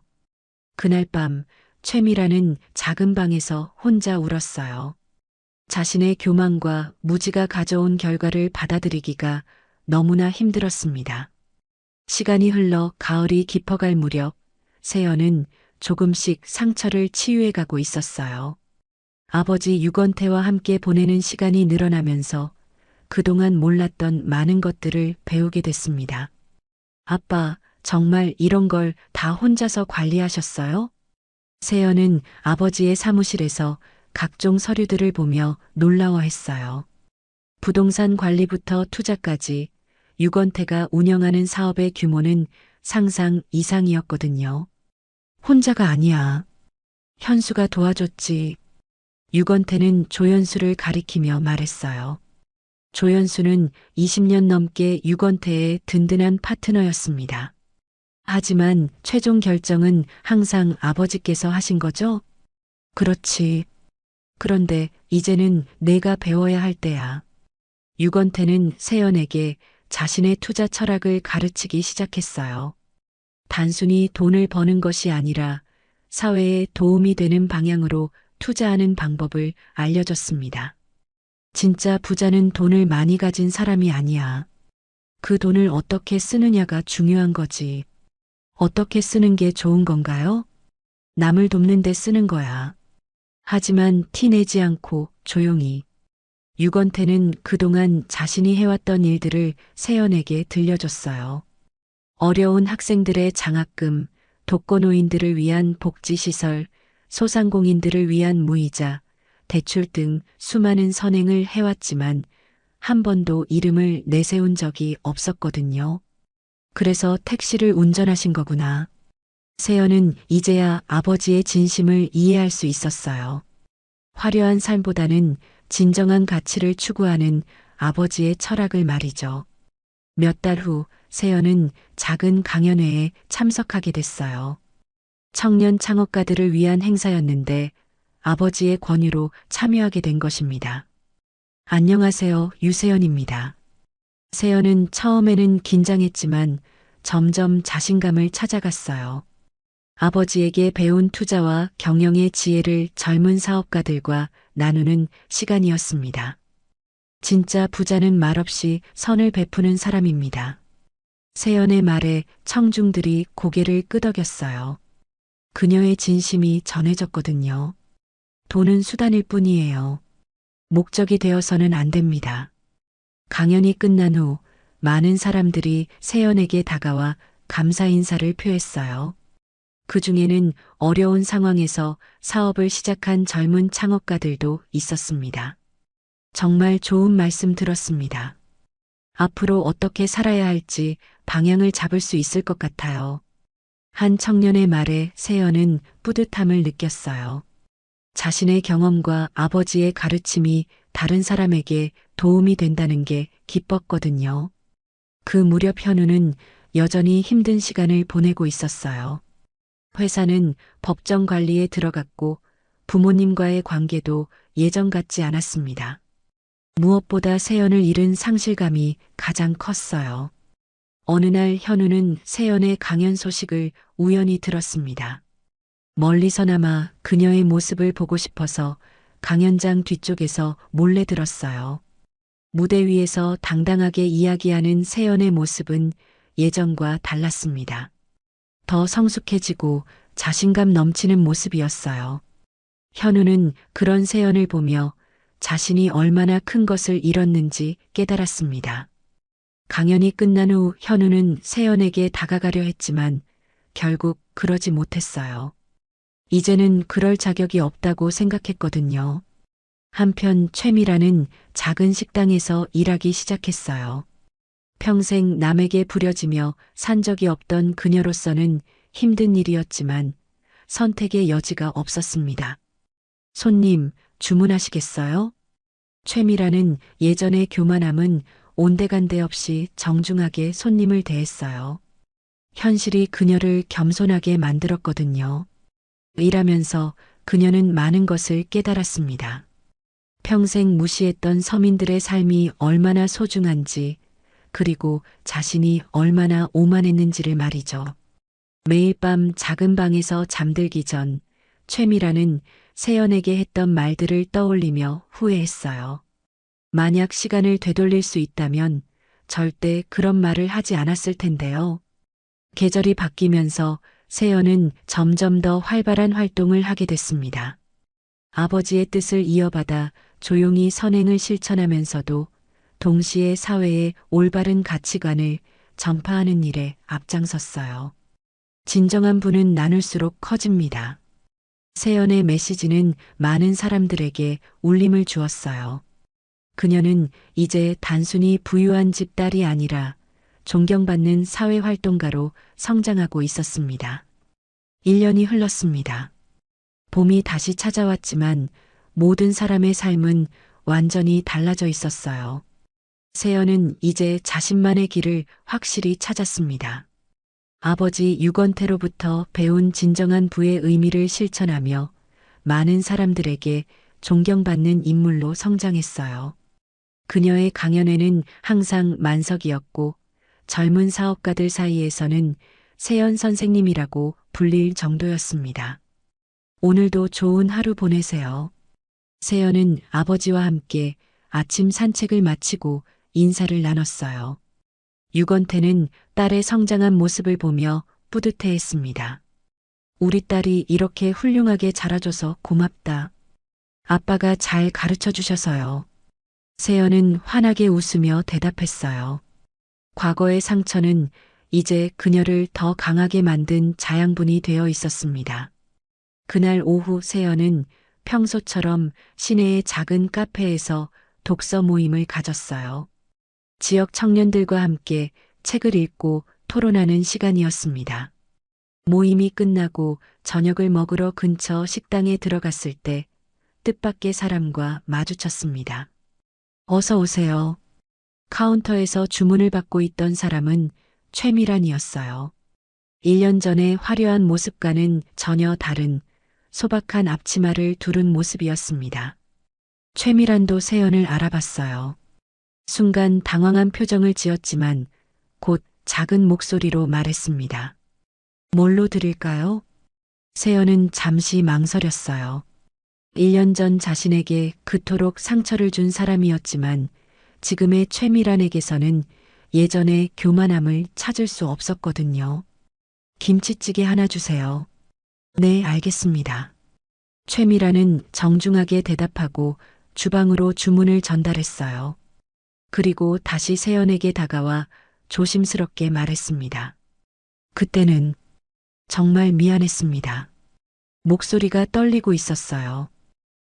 그날 밤 최미라는 작은 방에서 혼자 울었어요. 자신의 교만과 무지가 가져온 결과를 받아들이기가 너무나 힘들었습니다. 시간이 흘러 가을이 깊어갈 무렵 세연은 조금씩 상처를 치유해가고 있었어요. 아버지 유건태와 함께 보내는 시간이 늘어나면서 그동안 몰랐던 많은 것들을 배우게 됐습니다. 아빠, 정말 이런 걸 다 혼자서 관리하셨어요? 세연은 아버지의 사무실에서 각종 서류들을 보며 놀라워했어요. 부동산 관리부터 투자까지 유건태가 운영하는 사업의 규모는 상상 이상이었거든요. 혼자가 아니야. 현수가 도와줬지. 유건태는 조연수를 가리키며 말했어요. 조연수는 20년 넘게 유건태의 든든한 파트너였습니다. 하지만 최종 결정은 항상 아버지께서 하신 거죠? 그렇지. 그런데 이제는 내가 배워야 할 때야. 유건태는 세연에게 자신의 투자 철학을 가르치기 시작했어요. 단순히 돈을 버는 것이 아니라 사회에 도움이 되는 방향으로 투자하는 방법을 알려줬습니다. 진짜 부자는 돈을 많이 가진 사람이 아니야. 그 돈을 어떻게 쓰느냐가 중요한 거지. 어떻게 쓰는 게 좋은 건가요? 남을 돕는 데 쓰는 거야. 하지만 티 내지 않고 조용히. 유건태는 그동안 자신이 해왔던 일들을 세연에게 들려줬어요. 어려운 학생들의 장학금, 독거노인들을 위한 복지시설, 소상공인들을 위한 무이자, 대출 등 수많은 선행을 해왔지만 한 번도 이름을 내세운 적이 없었거든요. 그래서 택시를 운전하신 거구나. 세연은 이제야 아버지의 진심을 이해할 수 있었어요. 화려한 삶보다는 진정한 가치를 추구하는 아버지의 철학을 말이죠. 몇 달 후 세연은 작은 강연회에 참석하게 됐어요. 청년 창업가들을 위한 행사였는데 아버지의 권유로 참여하게 된 것입니다. 안녕하세요, 유세연입니다. 세연은 처음에는 긴장했지만 점점 자신감을 찾아갔어요. 아버지에게 배운 투자와 경영의 지혜를 젊은 사업가들과 나누는 시간이었습니다. 진짜 부자는 말없이 선을 베푸는 사람입니다. 세연의 말에 청중들이 고개를 끄덕였어요. 그녀의 진심이 전해졌거든요. 돈은 수단일 뿐이에요. 목적이 되어서는 안 됩니다. 강연이 끝난 후 많은 사람들이 세연에게 다가와 감사 인사를 표했어요. 그 중에는 어려운 상황에서 사업을 시작한 젊은 창업가들도 있었습니다. 정말 좋은 말씀 들었습니다. 앞으로 어떻게 살아야 할지 방향을 잡을 수 있을 것 같아요. 한 청년의 말에 세연은 뿌듯함을 느꼈어요. 자신의 경험과 아버지의 가르침이 다른 사람에게 도움이 된다는 게 기뻤거든요. 그 무렵 현우는 여전히 힘든 시간을 보내고 있었어요. 회사는 법정 관리에 들어갔고 부모님과의 관계도 예전 같지 않았습니다. 무엇보다 세연을 잃은 상실감이 가장 컸어요. 어느 날 현우는 세연의 강연 소식을 우연히 들었습니다. 멀리서나마 그녀의 모습을 보고 싶어서 강연장 뒤쪽에서 몰래 들었어요. 무대 위에서 당당하게 이야기하는 세연의 모습은 예전과 달랐습니다. 더 성숙해지고 자신감 넘치는 모습이었어요. 현우는 그런 세연을 보며 자신이 얼마나 큰 것을 잃었는지 깨달았습니다. 강연이 끝난 후 현우는 세연에게 다가가려 했지만 결국 그러지 못했어요. 이제는 그럴 자격이 없다고 생각했거든요. 한편 최미라는 작은 식당에서 일하기 시작했어요. 평생 남에게 부려지며 산 적이 없던 그녀로서는 힘든 일이었지만 선택의 여지가 없었습니다. 손님, 주문하시겠어요? 최미라는 예전의 교만함은 온데간데 없이 정중하게 손님을 대했어요. 현실이 그녀를 겸손하게 만들었거든요. 일하면서 그녀는 많은 것을 깨달았습니다. 평생 무시했던 서민들의 삶이 얼마나 소중한지, 그리고 자신이 얼마나 오만했는지를 말이죠. 매일 밤 작은 방에서 잠들기 전 최미라는 세연에게 했던 말들을 떠올리며 후회했어요. 만약 시간을 되돌릴 수 있다면 절대 그런 말을 하지 않았을 텐데요. 계절이 바뀌면서 세연은 점점 더 활발한 활동을 하게 됐습니다. 아버지의 뜻을 이어받아 조용히 선행을 실천하면서도 동시에 사회의 올바른 가치관을 전파하는 일에 앞장섰어요. 진정한 분은 나눌수록 커집니다. 세연의 메시지는 많은 사람들에게 울림을 주었어요. 그녀는 이제 단순히 부유한 집 딸이 아니라 존경받는 사회활동가로 성장하고 있었습니다. 1년이 흘렀습니다. 봄이 다시 찾아왔지만 모든 사람의 삶은 완전히 달라져 있었어요. 세연은 이제 자신만의 길을 확실히 찾았습니다. 아버지 유건태로부터 배운 진정한 부의 의미를 실천하며 많은 사람들에게 존경받는 인물로 성장했어요. 그녀의 강연회는 항상 만석이었고 젊은 사업가들 사이에서는 세연 선생님이라고 불릴 정도였습니다. 오늘도 좋은 하루 보내세요. 세연은 아버지와 함께 아침 산책을 마치고 인사를 나눴어요. 유건태는 딸의 성장한 모습을 보며 뿌듯해했습니다. 우리 딸이 이렇게 훌륭하게 자라줘서 고맙다. 아빠가 잘 가르쳐 주셔서요. 세연은 환하게 웃으며 대답했어요. 과거의 상처는 이제 그녀를 더 강하게 만든 자양분이 되어 있었습니다. 그날 오후 세연은 평소처럼 시내의 작은 카페에서 독서 모임을 가졌어요. 지역 청년들과 함께 책을 읽고 토론하는 시간이었습니다. 모임이 끝나고 저녁을 먹으러 근처 식당에 들어갔을 때 뜻밖의 사람과 마주쳤습니다. 어서 오세요. 카운터에서 주문을 받고 있던 사람은 최미란이었어요. 1년 전의 화려한 모습과는 전혀 다른 소박한 앞치마를 두른 모습이었습니다. 최미란도 세연을 알아봤어요. 순간 당황한 표정을 지었지만 곧 작은 목소리로 말했습니다. 뭘로 드릴까요? 세연은 잠시 망설였어요. 1년 전 자신에게 그토록 상처를 준 사람이었지만 지금의 최미란에게서는 예전의 교만함을 찾을 수 없었거든요. 김치찌개 하나 주세요. 네, 알겠습니다. 최미란은 정중하게 대답하고 주방으로 주문을 전달했어요. 그리고 다시 세연에게 다가와 조심스럽게 말했습니다. 그때는 정말 미안했습니다. 목소리가 떨리고 있었어요.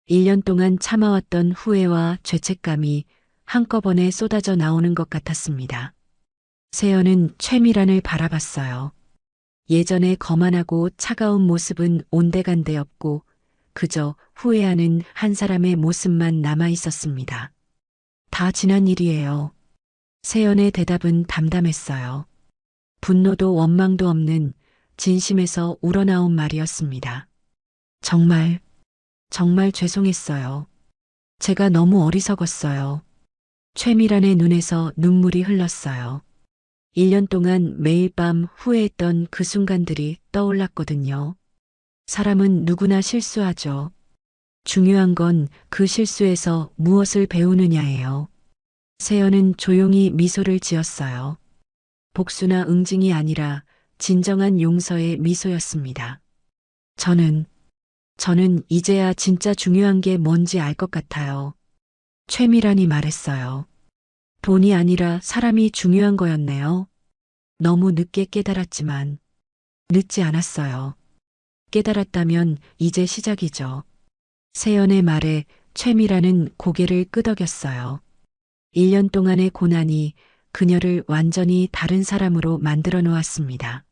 1년 동안 참아왔던 후회와 죄책감이 한꺼번에 쏟아져 나오는 것 같았습니다. 세연은 최미란을 바라봤어요. 예전의 거만하고 차가운 모습은 온데간데 없고 그저 후회하는 한 사람의 모습만 남아 있었습니다. 다 지난 일이에요. 세연의 대답은 담담했어요. 분노도 원망도 없는 진심에서 우러나온 말이었습니다. 정말 죄송했어요. 제가 너무 어리석었어요. 최미란의 눈에서 눈물이 흘렀어요. 1년 동안 매일 밤 후회했던 그 순간들이 떠올랐거든요. 사람은 누구나 실수하죠. 중요한 건 그 실수에서 무엇을 배우느냐예요. 세연은 조용히 미소를 지었어요. 복수나 응징이 아니라 진정한 용서의 미소였습니다. 저는 이제야 진짜 중요한 게 뭔지 알 것 같아요. 최미란이 말했어요. 돈이 아니라 사람이 중요한 거였네요. 너무 늦게 깨달았지만 늦지 않았어요. 깨달았다면 이제 시작이죠. 세연의 말에 최미란은 고개를 끄덕였어요. 1년 동안의 고난이 그녀를 완전히 다른 사람으로 만들어 놓았습니다.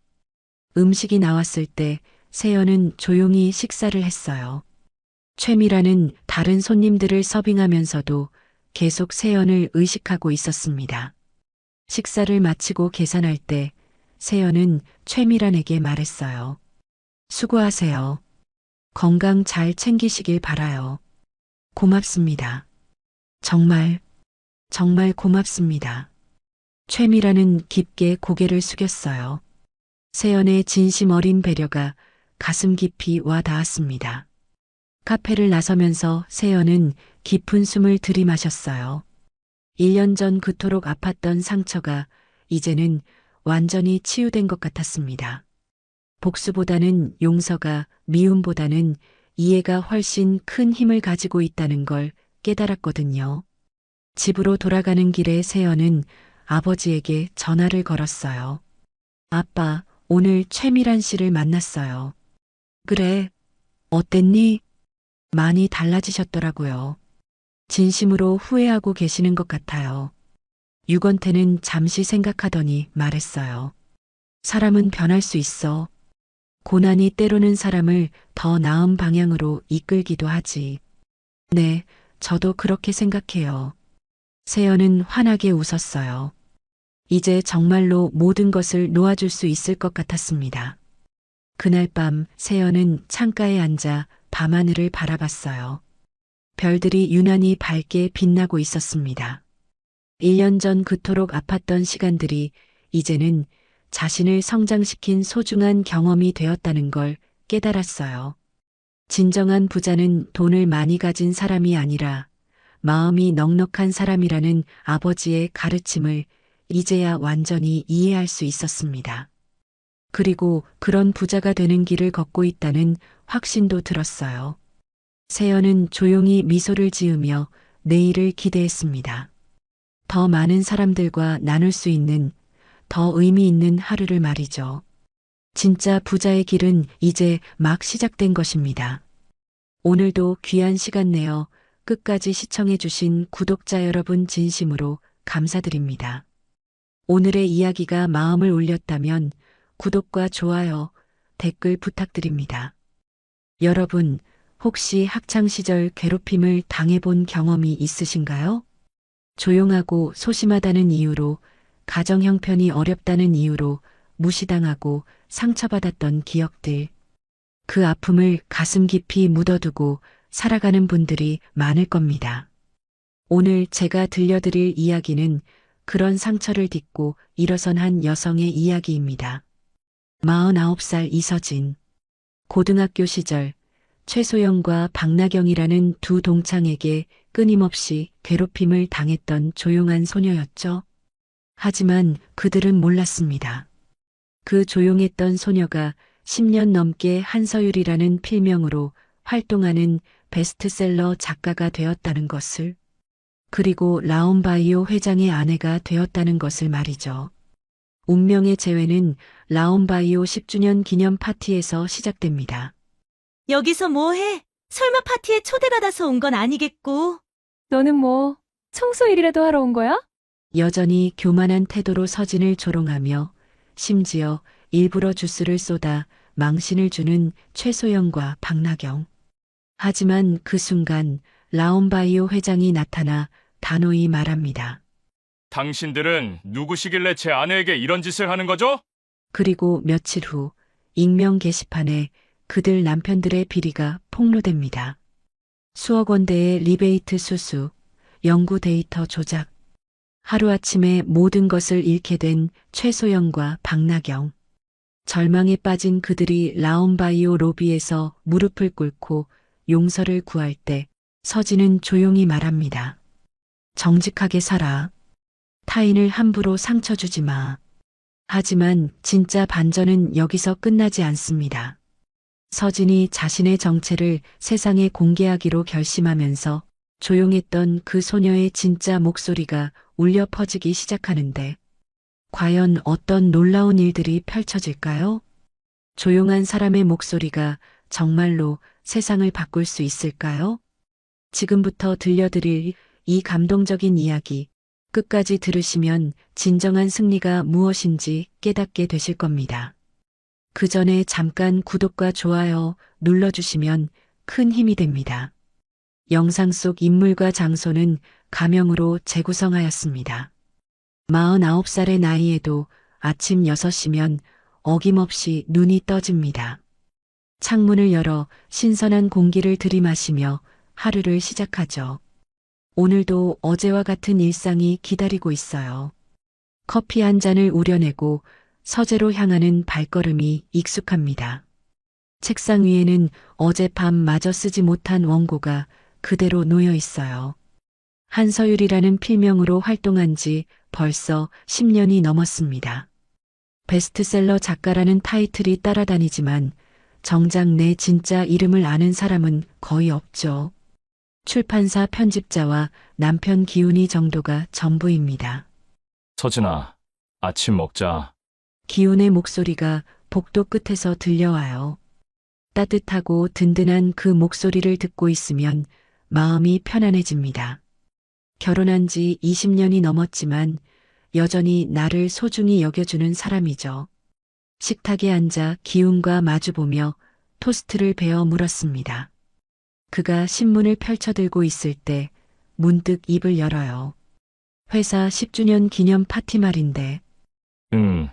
음식이 나왔을 때 세연은 조용히 식사를 했어요. 최미란은 다른 손님들을 서빙하면서도 계속 세연을 의식하고 있었습니다. 식사를 마치고 계산할 때 세연은 최미란에게 말했어요. 수고하세요. 건강 잘 챙기시길 바라요. 고맙습니다. 정말 고맙습니다. 최미란은 깊게 고개를 숙였어요. 세연의 진심 어린 배려가 가슴 깊이 와 닿았습니다. 카페를 나서면서 세연은 깊은 숨을 들이마셨어요. 1년 전 그토록 아팠던 상처가 이제는 완전히 치유된 것 같았습니다. 복수보다는 용서가, 미움보다는 이해가 훨씬 큰 힘을 가지고 있다는 걸 깨달았거든요. 집으로 돌아가는 길에 세연은 아버지에게 전화를 걸었어요. 아빠, 오늘 최미란 씨를 만났어요. 그래, 어땠니? 많이 달라지셨더라고요. 진심으로 후회하고 계시는 것 같아요. 유건태는 잠시 생각하더니 말했어요. 사람은 변할 수 있어. 고난이 때로는 사람을 더 나은 방향으로 이끌기도 하지. 네, 저도 그렇게 생각해요. 세연은 환하게 웃었어요. 이제 정말로 모든 것을 놓아줄 수 있을 것 같았습니다. 그날 밤 세연은 창가에 앉아 밤하늘을 바라봤어요. 별들이 유난히 밝게 빛나고 있었습니다. 1년 전 그토록 아팠던 시간들이 이제는 자신을 성장시킨 소중한 경험이 되었다는 걸 깨달았어요. 진정한 부자는 돈을 많이 가진 사람이 아니라 마음이 넉넉한 사람이라는 아버지의 가르침을 이제야 완전히 이해할 수 있었습니다. 그리고 그런 부자가 되는 길을 걷고 있다는 확신도 들었어요. 세연은 조용히 미소를 지으며 내일을 기대했습니다. 더 많은 사람들과 나눌 수 있는 더 의미 있는 하루를 말이죠. 진짜 부자의 길은 이제 막 시작된 것입니다. 오늘도 귀한 시간 내어 끝까지 시청해주신 구독자 여러분 진심으로 감사드립니다. 오늘의 이야기가 마음을 울렸다면 구독과 좋아요, 댓글 부탁드립니다. 여러분, 혹시 학창시절 괴롭힘을 당해본 경험이 있으신가요? 조용하고 소심하다는 이유로, 가정 형편이 어렵다는 이유로 무시당하고 상처받았던 기억들. 그 아픔을 가슴 깊이 묻어두고 살아가는 분들이 많을 겁니다. 오늘 제가 들려드릴 이야기는 그런 상처를 딛고 일어선 한 여성의 이야기입니다. 49살 이서진. 고등학교 시절 최소영과 박나경이라는 두 동창에게 끊임없이 괴롭힘을 당했던 조용한 소녀였죠. 하지만 그들은 몰랐습니다. 그 조용했던 소녀가 10년 넘게 한서율이라는 필명으로 활동하는 베스트셀러 작가가 되었다는 것을, 그리고 라온바이오 회장의 아내가 되었다는 것을 말이죠. 운명의 재회는 라온바이오 10주년 기념 파티에서 시작됩니다. 여기서 뭐해? 설마 파티에 초대받아서 온 건 아니겠고. 너는 뭐 청소 일이라도 하러 온 거야? 여전히 교만한 태도로 서진을 조롱하며 심지어 일부러 주스를 쏟아 망신을 주는 최소영과 박나경. 하지만 그 순간 라온바이오 회장이 나타나 단호히 말합니다. 당신들은 누구시길래 제 아내에게 이런 짓을 하는 거죠? 그리고 며칠 후 익명 게시판에 그들 남편들의 비리가 폭로됩니다. 수억 원대의 리베이트 수수, 연구 데이터 조작. 하루아침에 모든 것을 잃게 된 최소영과 박나경. 절망에 빠진 그들이 라온바이오 로비에서 무릎을 꿇고 용서를 구할 때 서진은 조용히 말합니다. 정직하게 살아. 타인을 함부로 상처 주지 마. 하지만 진짜 반전은 여기서 끝나지 않습니다. 서진이 자신의 정체를 세상에 공개하기로 결심하면서 조용했던 그 소녀의 진짜 목소리가 울려 퍼지기 시작하는데, 과연 어떤 놀라운 일들이 펼쳐질까요? 조용한 사람의 목소리가 정말로 세상을 바꿀 수 있을까요? 지금부터 들려드릴 이 감동적인 이야기, 끝까지 들으시면 진정한 승리가 무엇인지 깨닫게 되실 겁니다. 그 전에 잠깐 구독과 좋아요 눌러주시면 큰 힘이 됩니다. 영상 속 인물과 장소는 가명으로 재구성하였습니다. 49살의 나이에도 아침 6시면 어김없이 눈이 떠집니다. 창문을 열어 신선한 공기를 들이마시며 하루를 시작하죠. 오늘도 어제와 같은 일상이 기다리고 있어요. 커피 한 잔을 우려내고 서재로 향하는 발걸음이 익숙합니다. 책상 위에는 어젯밤 마저 쓰지 못한 원고가 그대로 놓여 있어요. 한서율이라는 필명으로 활동한 지 벌써 10년이 넘었습니다. 베스트셀러 작가라는 타이틀이 따라다니지만 정작 내 진짜 이름을 아는 사람은 거의 없죠. 출판사 편집자와 남편 기훈이 정도가 전부입니다. 서진아, 아침 먹자. 기훈의 목소리가 복도 끝에서 들려와요. 따뜻하고 든든한 그 목소리를 듣고 있으면 마음이 편안해집니다. 결혼한 지 20년이 넘었지만 여전히 나를 소중히 여겨주는 사람이죠. 식탁에 앉아 기훈과 마주보며 토스트를 베어 물었습니다. 그가 신문을 펼쳐들고 있을 때 문득 입을 열어요. 회사 10주년 기념 파티 말인데. 응,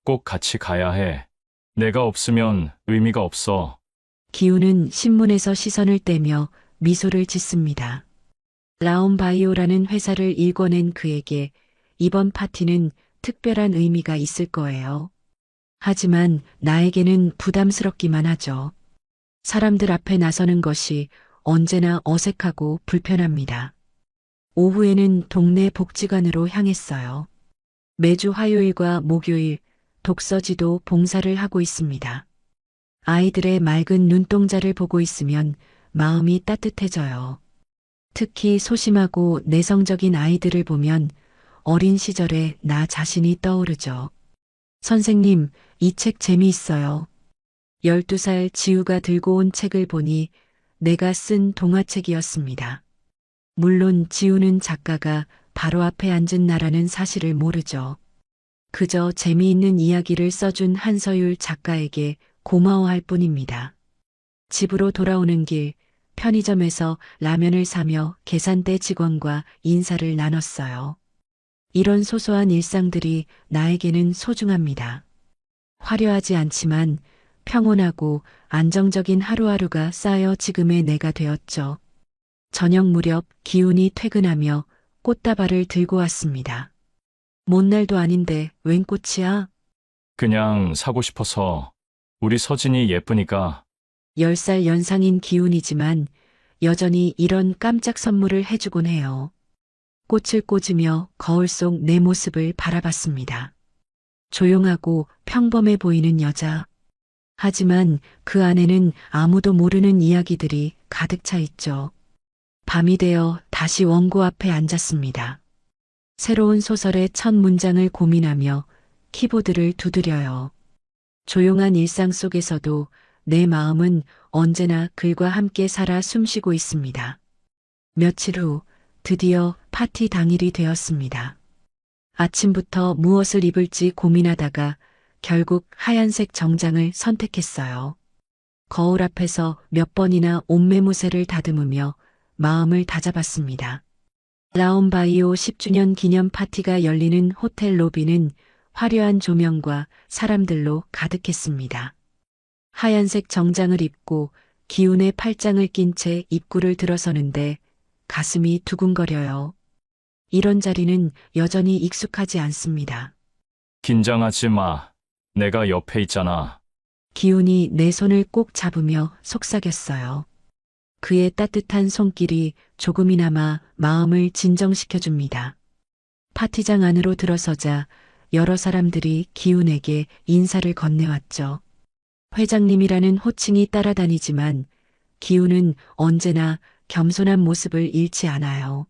꼭 같이 가야 해. 내가 없으면 의미가 없어. 기훈은 신문에서 시선을 떼며 미소를 짓습니다. 라온바이오라는 회사를 일궈낸 그에게 이번 파티는 특별한 의미가 있을 거예요. 하지만 나에게는 부담스럽기만 하죠. 사람들 앞에 나서는 것이 언제나 어색하고 불편합니다. 오후에는 동네 복지관으로 향했어요. 매주 화요일과 목요일 독서지도 봉사를 하고 있습니다. 아이들의 맑은 눈동자를 보고 있으면 마음이 따뜻해져요. 특히 소심하고 내성적인 아이들을 보면 어린 시절의 나 자신이 떠오르죠. 선생님, 이 책 재미있어요. 12살 지우가 들고 온 책을 보니 내가 쓴 동화책이었습니다. 물론 지우는 작가가 바로 앞에 앉은 나라는 사실을 모르죠. 그저 재미있는 이야기를 써준 한서율 작가에게 고마워할 뿐입니다. 집으로 돌아오는 길, 편의점에서 라면을 사며 계산대 직원과 인사를 나눴어요. 이런 소소한 일상들이 나에게는 소중합니다. 화려하지 않지만 평온하고 안정적인 하루하루가 쌓여 지금의 내가 되었죠. 저녁 무렵 기훈이 퇴근하며 꽃다발을 들고 왔습니다. 먼 날도 아닌데 웬 꽃이야? 그냥 사고 싶어서. 우리 서진이 예쁘니까. 10살 연상인 기훈이지만 여전히 이런 깜짝 선물을 해주곤 해요. 꽃을 꽂으며 거울 속 내 모습을 바라봤습니다. 조용하고 평범해 보이는 여자. 하지만 그 안에는 아무도 모르는 이야기들이 가득 차 있죠. 밤이 되어 다시 원고 앞에 앉았습니다. 새로운 소설의 첫 문장을 고민하며 키보드를 두드려요. 조용한 일상 속에서도 내 마음은 언제나 글과 함께 살아 숨쉬고 있습니다. 며칠 후 드디어 파티 당일이 되었습니다. 아침부터 무엇을 입을지 고민하다가 결국 하얀색 정장을 선택했어요. 거울 앞에서 몇 번이나 옷매무새를 다듬으며 마음을 다잡았습니다. 라온바이오 10주년 기념 파티가 열리는 호텔 로비는 화려한 조명과 사람들로 가득했습니다. 하얀색 정장을 입고 기운의 팔짱을 낀 채 입구를 들어서는데 가슴이 두근거려요. 이런 자리는 여전히 익숙하지 않습니다. 긴장하지 마. 내가 옆에 있잖아. 기훈이 내 손을 꼭 잡으며 속삭였어요. 그의 따뜻한 손길이 조금이나마 마음을 진정시켜줍니다. 파티장 안으로 들어서자 여러 사람들이 기훈에게 인사를 건네왔죠. 회장님이라는 호칭이 따라다니지만 기훈은 언제나 겸손한 모습을 잃지 않아요.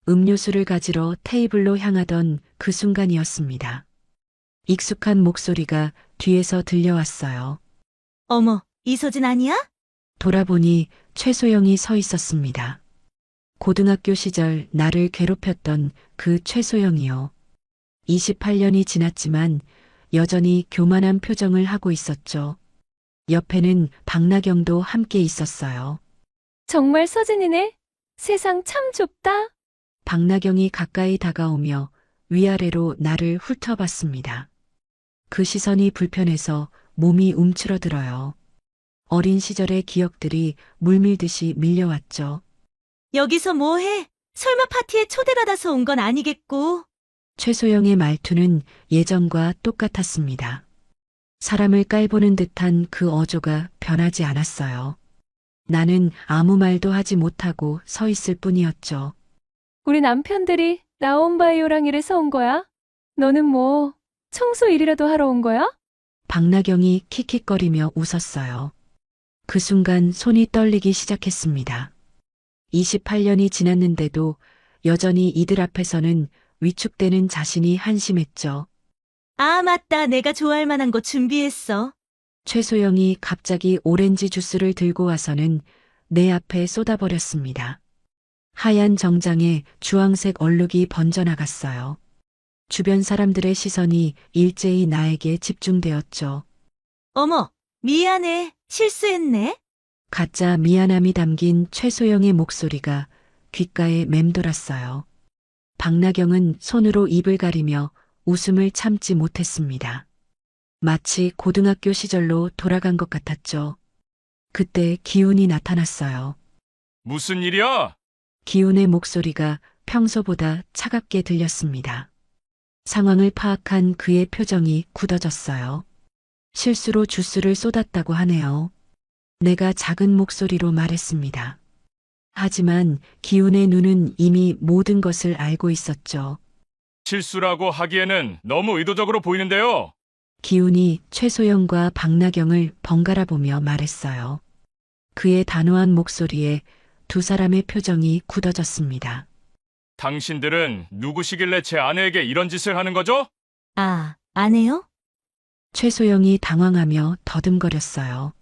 음료수를 가지러 테이블로 향하던 그 순간이었습니다. 익숙한 목소리가 뒤에서 들려왔어요. 어머, 이서진 아니야? 돌아보니 최소영이 서 있었습니다. 고등학교 시절 나를 괴롭혔던 그 최소영이요. 28년이 지났지만 여전히 교만한 표정을 하고 있었죠. 옆에는 박나경도 함께 있었어요. 정말 서진이네. 세상 참 좁다. 박나경이 가까이 다가오며 위아래로 나를 훑어봤습니다. 그 시선이 불편해서 몸이 움츠러들어요. 어린 시절의 기억들이 물밀듯이 밀려왔죠. 여기서 뭐해? 설마 파티에 초대받아서 온 건 아니겠고. 최소영의 말투는 예전과 똑같았습니다. 사람을 깔보는 듯한 그 어조가 변하지 않았어요. 나는 아무 말도 하지 못하고 서 있을 뿐이었죠. 우리 남편들이 라온바이오랑 일해서 온 거야? 너는 뭐 청소 일이라도 하러 온 거야? 박나경이 킥킥거리며 웃었어요. 그 순간 손이 떨리기 시작했습니다. 28년이 지났는데도 여전히 이들 앞에서는 위축되는 자신이 한심했죠. 아, 맞다. 내가 좋아할 만한 거 준비했어. 최소영이 갑자기 오렌지 주스를 들고 와서는 내 앞에 쏟아버렸습니다. 하얀 정장에 주황색 얼룩이 번져나갔어요. 주변 사람들의 시선이 일제히 나에게 집중되었죠. 어머, 미안해. 실수했네. 가짜 미안함이 담긴 최소영의 목소리가 귓가에 맴돌았어요. 박나경은 손으로 입을 가리며 웃음을 참지 못했습니다. 마치 고등학교 시절로 돌아간 것 같았죠. 그때 기훈이 나타났어요. 무슨 일이야? 기훈의 목소리가 평소보다 차갑게 들렸습니다. 상황을 파악한 그의 표정이 굳어졌어요. 실수로 주스를 쏟았다고 하네요. 내가 작은 목소리로 말했습니다. 하지만 기훈의 눈은 이미 모든 것을 알고 있었죠. 실수라고 하기에는 너무 의도적으로 보이는데요. 기훈이 최소영과 박나경을 번갈아 보며 말했어요. 그의 단호한 목소리에 두 사람의 표정이 굳어졌습니다. 당신들은 누구시길래 제 아내에게 이런 짓을 하는 거죠? 아, 아내요? 최소영이 당황하며 더듬거렸어요.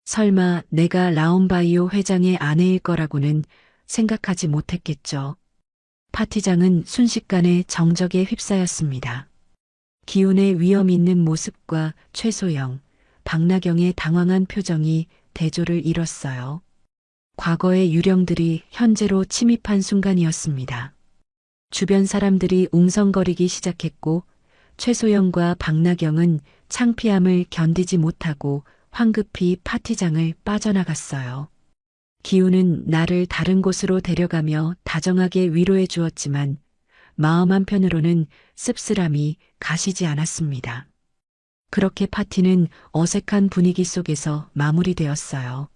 설마 내가 라온바이오 회장의 아내일 거라고는 생각하지 못했겠죠. 파티장은 순식간에 정적에 휩싸였습니다. 기훈의 위험 있는 모습과 최소영, 박나경의 당황한 표정이 대조를 이뤘어요. 과거의 유령들이 현재로 침입한 순간이었습니다. 주변 사람들이 웅성거리기 시작했고 최소영과 박나경은 창피함을 견디지 못하고 황급히 파티장을 빠져나갔어요. 기훈은 나를 다른 곳으로 데려가며 다정하게 위로해 주었지만 마음 한편으로는 씁쓸함이 가시지 않았습니다. 그렇게 파티는 어색한 분위기 속에서 마무리되었어요.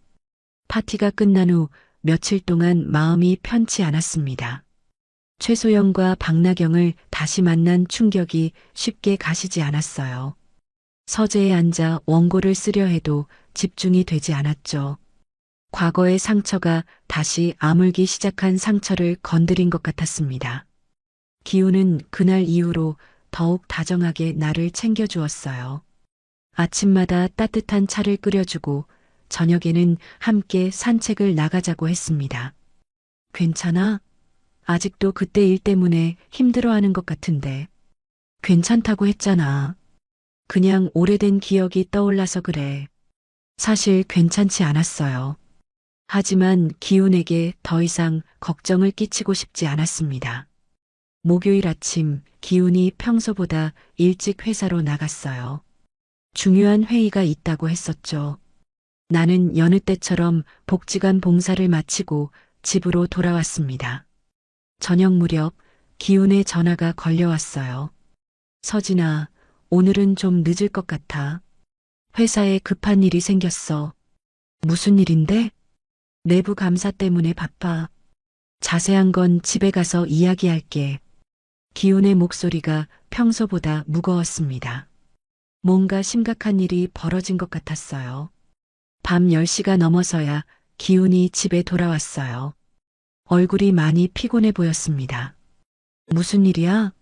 파티가 끝난 후 며칠 동안 마음이 편치 않았습니다. 최소영과 박나경을 다시 만난 충격이 쉽게 가시지 않았어요. 서재에 앉아 원고를 쓰려 해도 집중이 되지 않았죠. 과거의 상처가 다시 아물기 시작한 상처를 건드린 것 같았습니다. 기우는 그날 이후로 더욱 다정하게 나를 챙겨주었어요. 아침마다 따뜻한 차를 끓여주고 저녁에는 함께 산책을 나가자고 했습니다. 괜찮아? 아직도 그때 일 때문에 힘들어하는 것 같은데. 괜찮다고 했잖아. 그냥 오래된 기억이 떠올라서 그래. 사실 괜찮지 않았어요. 하지만 기훈에게 더 이상 걱정을 끼치고 싶지 않았습니다. 목요일 아침 기훈이 평소보다 일찍 회사로 나갔어요. 중요한 회의가 있다고 했었죠. 나는 여느 때처럼 복지관 봉사를 마치고 집으로 돌아왔습니다. 저녁 무렵 기훈의 전화가 걸려왔어요. 서진아, 오늘은 좀 늦을 것 같아. 회사에 급한 일이 생겼어. 무슨 일인데? 내부 감사 때문에 바빠. 자세한 건 집에 가서 이야기할게. 기훈의 목소리가 평소보다 무거웠습니다. 뭔가 심각한 일이 벌어진 것 같았어요. 밤 10시가 넘어서야 기훈이 집에 돌아왔어요. 얼굴이 많이 피곤해 보였습니다. 무슨 일이야?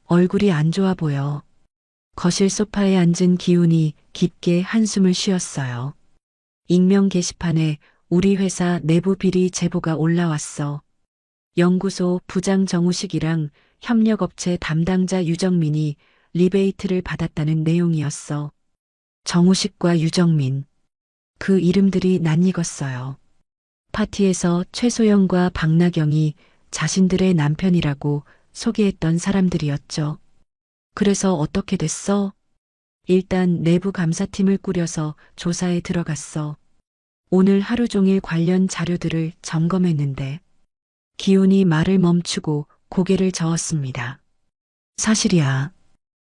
얼굴이 안 좋아 보여. 거실 소파에 앉은 기훈이 깊게 한숨을 쉬었어요. 익명 게시판에 우리 회사 내부 비리 제보가 올라왔어. 연구소 부장 정우식이랑 협력업체 담당자 유정민이 리베이트를 받았다는 내용이었어. 정우식과 유정민. 그 이름들이 낯익었어요. 파티에서 최소영과 박나경이 자신들의 남편이라고 소개했던 사람들이었죠. 그래서 어떻게 됐어? 일단 내부 감사팀을 꾸려서 조사에 들어갔어. 오늘 하루 종일 관련 자료들을 점검했는데 기훈이 말을 멈추고 고개를 저었습니다. 사실이야.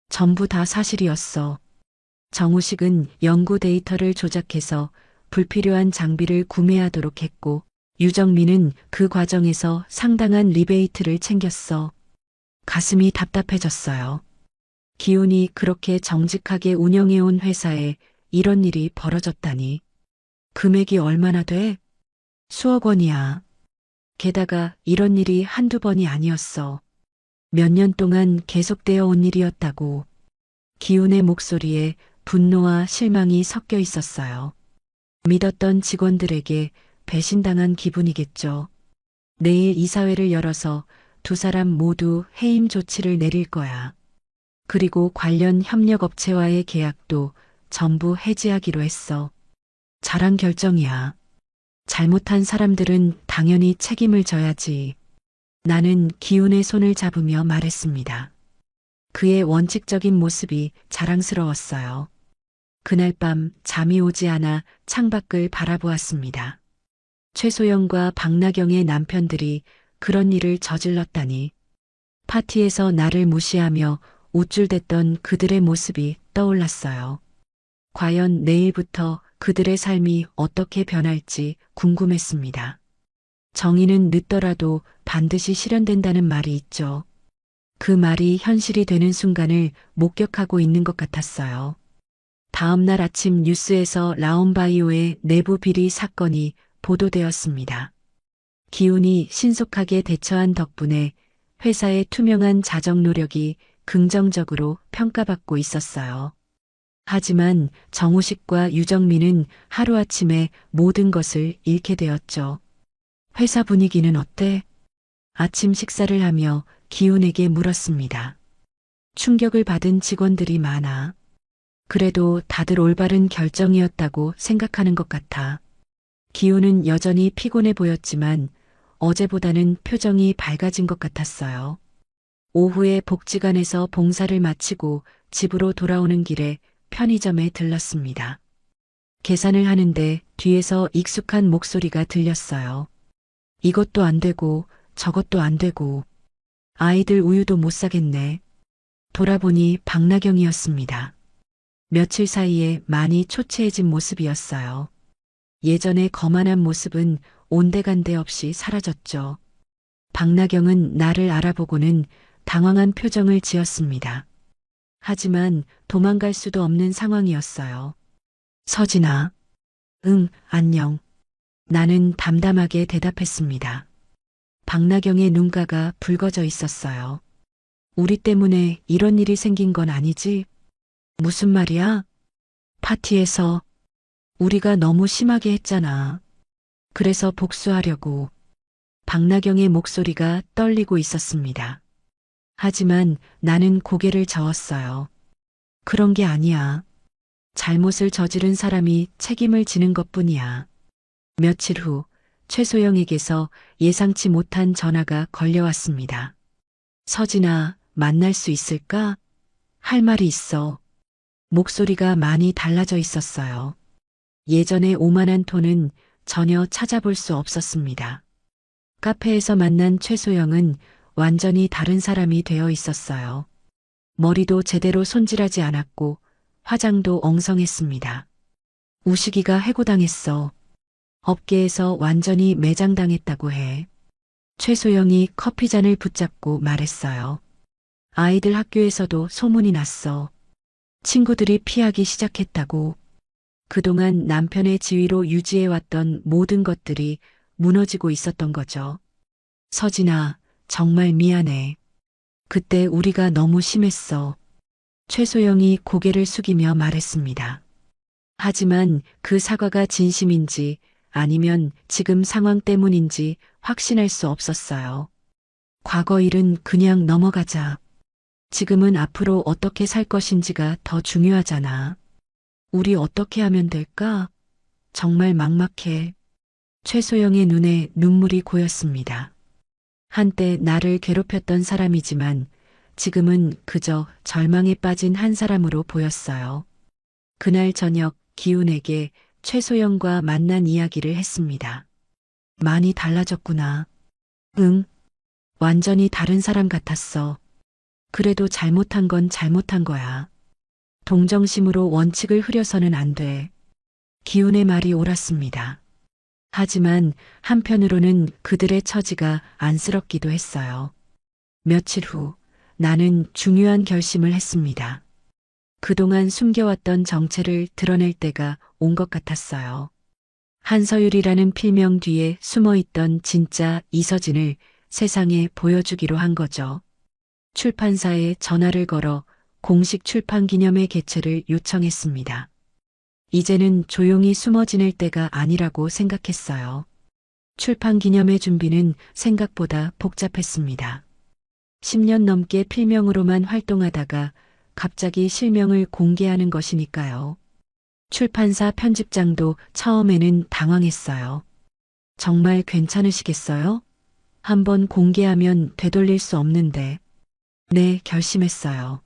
전부 다 사실이었어. 정우식은 연구 데이터를 조작해서 불필요한 장비를 구매하도록 했고 유정민은 그 과정에서 상당한 리베이트를 챙겼어. 가슴이 답답해졌어요. 기훈이 그렇게 정직하게 운영해온 회사에 이런 일이 벌어졌다니. 금액이 얼마나 돼? 수억 원이야. 게다가 이런 일이 한두 번이 아니었어. 몇 년 동안 계속되어 온 일이었다고. 기훈의 목소리에 분노와 실망이 섞여 있었어요. 믿었던 직원들에게 배신당한 기분이겠죠. 내일 이사회를 열어서 두 사람 모두 해임 조치를 내릴 거야. 그리고 관련 협력업체와의 계약도 전부 해지하기로 했어. 잘한 결정이야. 잘못한 사람들은 당연히 책임을 져야지. 나는 기훈의 손을 잡으며 말했습니다. 그의 원칙적인 모습이 자랑스러웠어요. 그날 밤 잠이 오지 않아 창밖을 바라보았습니다. 최소영과 박나경의 남편들이 그런 일을 저질렀다니. 파티에서 나를 무시하며 우쭐댔던 그들의 모습이 떠올랐어요. 과연 내일부터 그들의 삶이 어떻게 변할지 궁금했습니다. 정의는 늦더라도 반드시 실현된다는 말이 있죠. 그 말이 현실이 되는 순간을 목격하고 있는 것 같았어요. 다음 날 아침 뉴스에서 라온바이오의 내부 비리 사건이 보도되었습니다. 기훈이 신속하게 대처한 덕분에 회사의 투명한 자정 노력이 긍정적으로 평가받고 있었어요. 하지만 정우식과 유정민은 하루아침에 모든 것을 잃게 되었죠. 회사 분위기는 어때? 아침 식사를 하며 기훈에게 물었습니다. 충격을 받은 직원들이 많아. 그래도 다들 올바른 결정이었다고 생각하는 것 같아. 기훈은 여전히 피곤해 보였지만 어제보다는 표정이 밝아진 것 같았어요. 오후에 복지관에서 봉사를 마치고 집으로 돌아오는 길에 편의점에 들렀습니다. 계산을 하는데 뒤에서 익숙한 목소리가 들렸어요. 이것도 안 되고 저것도 안 되고 아이들 우유도 못 사겠네. 돌아보니 박나경이었습니다. 며칠 사이에 많이 초췌해진 모습이었어요. 예전의 거만한 모습은 온데간데 없이 사라졌죠. 박나경은 나를 알아보고는 당황한 표정을 지었습니다. 하지만 도망갈 수도 없는 상황이었어요. 서진아. 응, 안녕. 나는 담담하게 대답했습니다. 박나경의 눈가가 붉어져 있었어요. 우리 때문에 이런 일이 생긴 건 아니지? 무슨 말이야? 파티에서 우리가 너무 심하게 했잖아. 그래서 복수하려고. 박나경의 목소리가 떨리고 있었습니다. 하지만 나는 고개를 저었어요. 그런 게 아니야. 잘못을 저지른 사람이 책임을 지는 것뿐이야. 며칠 후 최소영에게서 예상치 못한 전화가 걸려왔습니다. 서진아, 만날 수 있을까? 할 말이 있어. 목소리가 많이 달라져 있었어요. 예전의 오만한 톤은 전혀 찾아볼 수 없었습니다. 카페에서 만난 최소영은 완전히 다른 사람이 되어 있었어요. 머리도 제대로 손질하지 않았고 화장도 엉성했습니다. 우식이가 해고당했어. 업계에서 완전히 매장당했다고 해. 최소영이 커피잔을 붙잡고 말했어요. 아이들 학교에서도 소문이 났어. 친구들이 피하기 시작했다고. 그동안 남편의 지위로 유지해왔던 모든 것들이 무너지고 있었던 거죠. 서진아, 정말 미안해. 그때 우리가 너무 심했어. 최소영이 고개를 숙이며 말했습니다. 하지만 그 사과가 진심인지 아니면 지금 상황 때문인지 확신할 수 없었어요. 과거 일은 그냥 넘어가자. 지금은 앞으로 어떻게 살 것인지가 더 중요하잖아. 우리 어떻게 하면 될까? 정말 막막해. 최소영의 눈에 눈물이 고였습니다. 한때 나를 괴롭혔던 사람이지만 지금은 그저 절망에 빠진 한 사람으로 보였어요. 그날 저녁 기훈에게 최소영과 만난 이야기를 했습니다. 많이 달라졌구나. 응. 완전히 다른 사람 같았어. 그래도 잘못한 건 잘못한 거야. 동정심으로 원칙을 흐려서는 안 돼. 기훈의 말이 옳았습니다. 하지만 한편으로는 그들의 처지가 안쓰럽기도 했어요. 며칠 후 나는 중요한 결심을 했습니다. 그동안 숨겨왔던 정체를 드러낼 때가 온 것 같았어요. 한서율이라는 필명 뒤에 숨어있던 진짜 이서진을 세상에 보여주기로 한 거죠. 출판사에 전화를 걸어 공식 출판 기념회 개최를 요청했습니다. 이제는 조용히 숨어 지낼 때가 아니라고 생각했어요. 출판 기념회 준비는 생각보다 복잡했습니다. 10년 넘게 필명으로만 활동하다가 갑자기 실명을 공개하는 것이니까요. 출판사 편집장도 처음에는 당황했어요. 정말 괜찮으시겠어요? 한번 공개하면 되돌릴 수 없는데. 네, 결심했어요.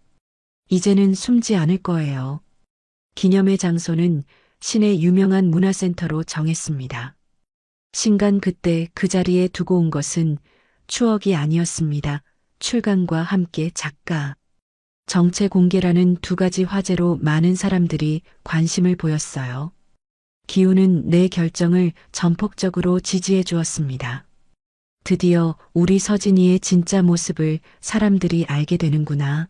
이제는 숨지 않을 거예요. 기념회 장소는 시내 유명한 문화센터로 정했습니다. 신간 그때 그 자리에 두고 온 것은 추억이 아니었습니다. 출간과 함께 작가. 정체 공개라는 두 가지 화제로 많은 사람들이 관심을 보였어요. 기훈은 내 결정을 전폭적으로 지지해 주었습니다. 드디어 우리 서진이의 진짜 모습을 사람들이 알게 되는구나.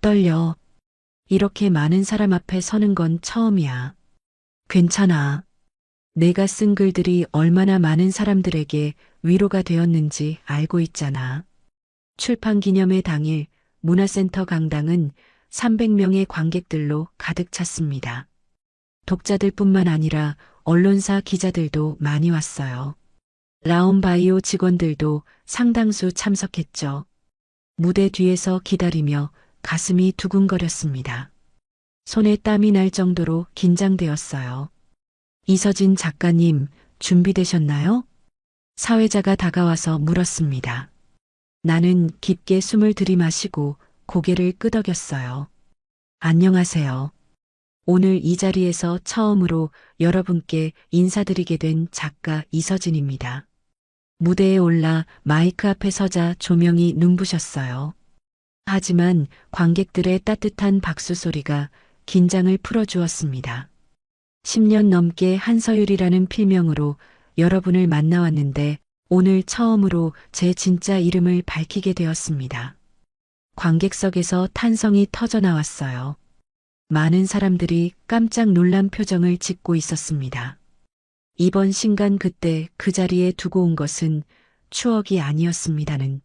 떨려. 이렇게 많은 사람 앞에 서는 건 처음이야. 괜찮아. 내가 쓴 글들이 얼마나 많은 사람들에게 위로가 되었는지 알고 있잖아. 출판 기념회 당일 문화센터 강당은 300명의 관객들로 가득 찼습니다. 독자들뿐만 아니라 언론사 기자들도 많이 왔어요. 라온바이오 직원들도 상당수 참석했죠. 무대 뒤에서 기다리며 가슴이 두근거렸습니다. 손에 땀이 날 정도로 긴장되었어요. 이서진 작가님, 준비되셨나요? 사회자가 다가와서 물었습니다. 나는 깊게 숨을 들이마시고 고개를 끄덕였어요. 안녕하세요. 오늘 이 자리에서 처음으로 여러분께 인사드리게 된 작가 이서진입니다. 무대에 올라 마이크 앞에 서자 조명이 눈부셨어요. 하지만 관객들의 따뜻한 박수 소리가 긴장을 풀어주었습니다. 10년 넘게 한서율이라는 필명으로 여러분을 만나왔는데 오늘 처음으로 제 진짜 이름을 밝히게 되었습니다. 관객석에서 탄성이 터져 나왔어요. 많은 사람들이 깜짝 놀란 표정을 짓고 있었습니다. 이번 신간 그때 그 자리에 두고 온 것은 추억이 아니었습니다는.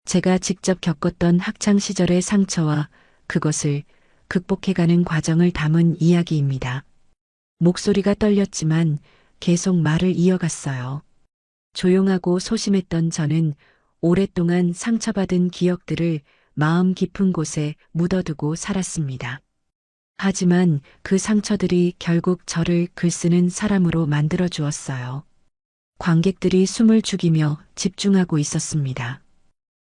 제가 직접 겪었던 학창 시절의 상처와 그것을 극복해가는 과정을 담은 이야기입니다. 목소리가 떨렸지만 계속 말을 이어갔어요. 조용하고 소심했던 저는 오랫동안 상처받은 기억들을 마음 깊은 곳에 묻어두고 살았습니다. 하지만 그 상처들이 결국 저를 글쓰는 사람으로 만들어 주었어요. 관객들이 숨을 죽이며 집중하고 있었습니다.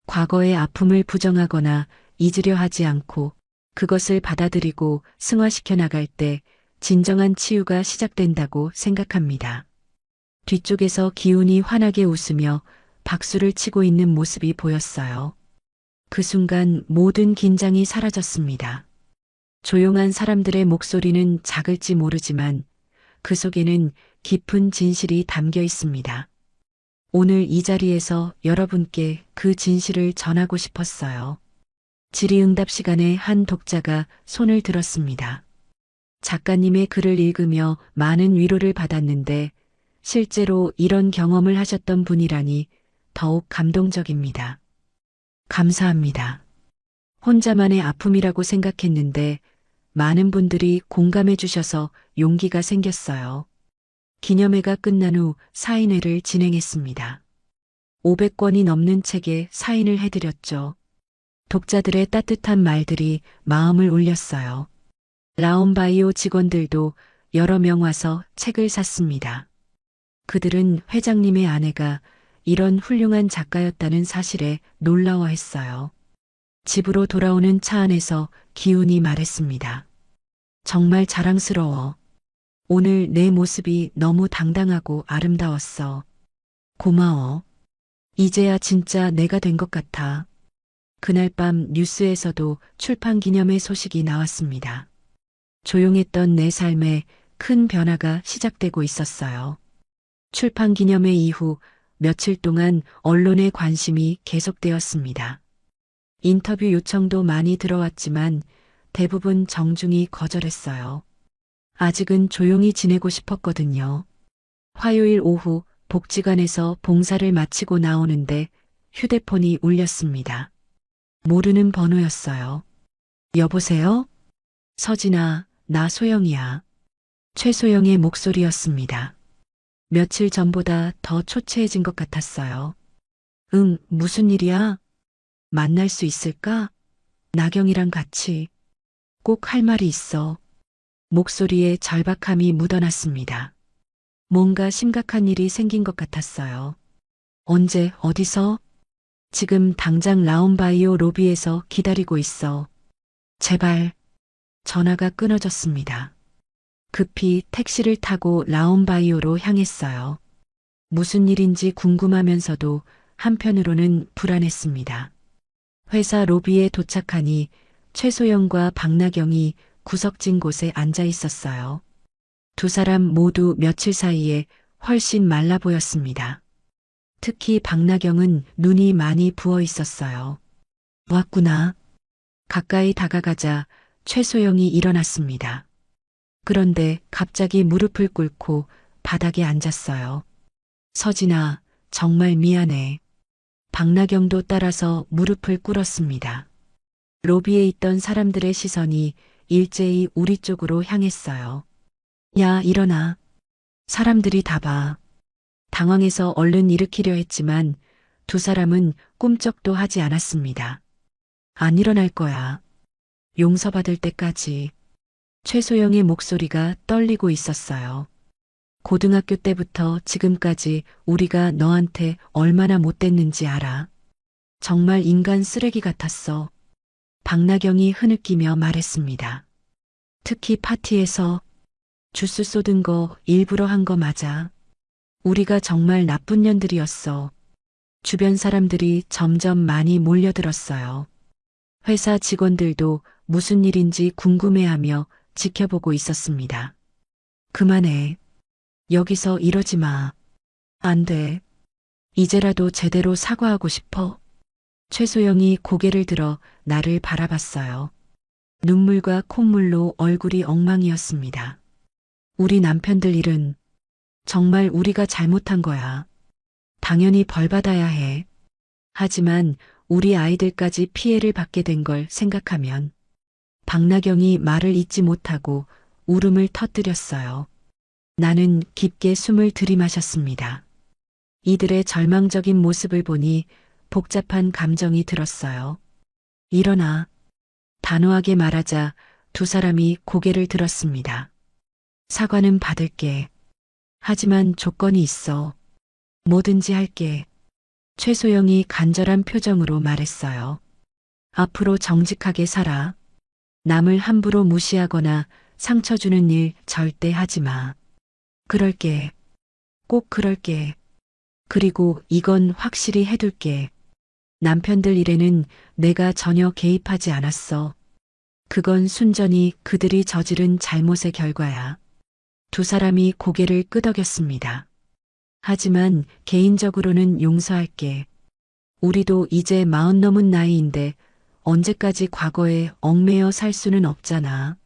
과거의 아픔을 부정하거나 잊으려 하지 않고 그것을 받아들이고 승화시켜 나갈 때 진정한 치유가 시작된다고 생각합니다. 뒤쪽에서 기훈이 환하게 웃으며 박수를 치고 있는 모습이 보였어요. 그 순간 모든 긴장이 사라졌습니다. 조용한 사람들의 목소리는 작을지 모르지만 그 속에는 깊은 진실이 담겨 있습니다. 오늘 이 자리에서 여러분께 그 진실을 전하고 싶었어요. 질의응답 시간에 한 독자가 손을 들었습니다. 작가님의 글을 읽으며 많은 위로를 받았는데 실제로 이런 경험을 하셨던 분이라니 더욱 감동적입니다. 감사합니다. 혼자만의 아픔이라고 생각했는데 많은 분들이 공감해 주셔서 용기가 생겼어요. 기념회가 끝난 후 사인회를 진행했습니다. 500권이 넘는 책에 사인을 해드렸죠. 독자들의 따뜻한 말들이 마음을 울렸어요. 라온바이오 직원들도 여러 명 와서 책을 샀습니다. 그들은 회장님의 아내가 이런 훌륭한 작가였다는 사실에 놀라워했어요. 집으로 돌아오는 차 안에서 기훈이 말했습니다. 정말 자랑스러워. 오늘 내 모습이 너무 당당하고 아름다웠어. 고마워. 이제야 진짜 내가 된 것 같아. 그날 밤 뉴스에서도 출판 기념회 소식이 나왔습니다. 조용했던 내 삶에 큰 변화가 시작되고 있었어요. 출판 기념회 이후 며칠 동안 언론의 관심이 계속되었습니다. 인터뷰 요청도 많이 들어왔지만 대부분 정중히 거절했어요. 아직은 조용히 지내고 싶었거든요. 화요일 오후 복지관에서 봉사를 마치고 나오는데 휴대폰이 울렸습니다. 모르는 번호였어요. 여보세요? 서진아, 나 소영이야. 최소영의 목소리였습니다. 며칠 전보다 더 초췌해진 것 같았어요. 응, 무슨 일이야? 만날 수 있을까? 나경이랑 같이. 꼭 할 말이 있어. 목소리에 절박함이 묻어났습니다. 뭔가 심각한 일이 생긴 것 같았어요. 언제, 어디서? 지금 당장 라온바이오 로비에서 기다리고 있어. 제발. 전화가 끊어졌습니다. 급히 택시를 타고 라온바이오로 향했어요. 무슨 일인지 궁금하면서도 한편으로는 불안했습니다. 회사 로비에 도착하니 최소영과 박나경이 구석진 곳에 앉아 있었어요. 두 사람 모두 며칠 사이에 훨씬 말라 보였습니다. 특히 박나경은 눈이 많이 부어 있었어요. 왔구나. 가까이 다가가자 최소영이 일어났습니다. 그런데 갑자기 무릎을 꿇고 바닥에 앉았어요. 서진아, 정말 미안해. 박나경도 따라서 무릎을 꿇었습니다. 로비에 있던 사람들의 시선이 일제히 우리 쪽으로 향했어요. 야, 일어나. 사람들이 다 봐. 당황해서 얼른 일으키려 했지만 두 사람은 꿈쩍도 하지 않았습니다. 안 일어날 거야. 용서받을 때까지. 최소영의 목소리가 떨리고 있었어요. 고등학교 때부터 지금까지 우리가 너한테 얼마나 못됐는지 알아. 정말 인간 쓰레기 같았어. 박나경이 흐느끼며 말했습니다. 특히 파티에서 주스 쏟은 거 일부러 한 거 맞아. 우리가 정말 나쁜 년들이었어. 주변 사람들이 점점 많이 몰려들었어요. 회사 직원들도 무슨 일인지 궁금해하며 지켜보고 있었습니다. 그만해. 여기서 이러지 마. 안 돼. 이제라도 제대로 사과하고 싶어. 최소영이 고개를 들어 나를 바라봤어요. 눈물과 콧물로 얼굴이 엉망이었습니다. 우리 남편들 일은 정말 우리가 잘못한 거야. 당연히 벌 받아야 해. 하지만 우리 아이들까지 피해를 받게 된 걸 생각하면 박나경이 말을 잇지 못하고 울음을 터뜨렸어요. 나는 깊게 숨을 들이마셨습니다. 이들의 절망적인 모습을 보니 복잡한 감정이 들었어요. 일어나. 단호하게 말하자 두 사람이 고개를 들었습니다. 사과는 받을게. 하지만 조건이 있어. 뭐든지 할게. 최소영이 간절한 표정으로 말했어요. 앞으로 정직하게 살아. 남을 함부로 무시하거나 상처 주는 일 절대 하지 마. 그럴게. 꼭 그럴게. 그리고 이건 확실히 해둘게. 남편들 일에는 내가 전혀 개입하지 않았어. 그건 순전히 그들이 저지른 잘못의 결과야. 두 사람이 고개를 끄덕였습니다. 하지만 개인적으로는 용서할게. 우리도 이제 40 넘은 나이인데 언제까지 과거에 얽매여 살 수는 없잖아.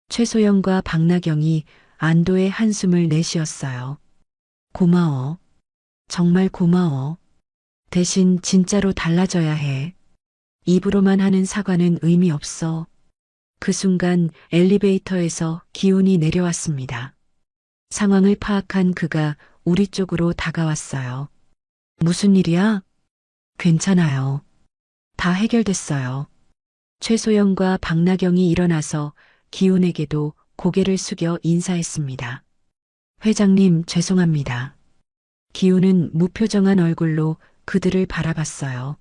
최소영과 박나경이 안도의 한숨을 내쉬었어요. 고마워. 정말 고마워. 대신 진짜로 달라져야 해. 입으로만 하는 사과는 의미 없어. 그 순간 엘리베이터에서 기운이 내려왔습니다. 상황을 파악한 그가 우리 쪽으로 다가왔어요. 무슨 일이야? 괜찮아요. 다 해결됐어요. 최소영과 박나경이 일어나서 기훈에게도 고개를 숙여 인사했습니다. 회장님, 죄송합니다. 기훈은 무표정한 얼굴로 그들을 바라봤어요.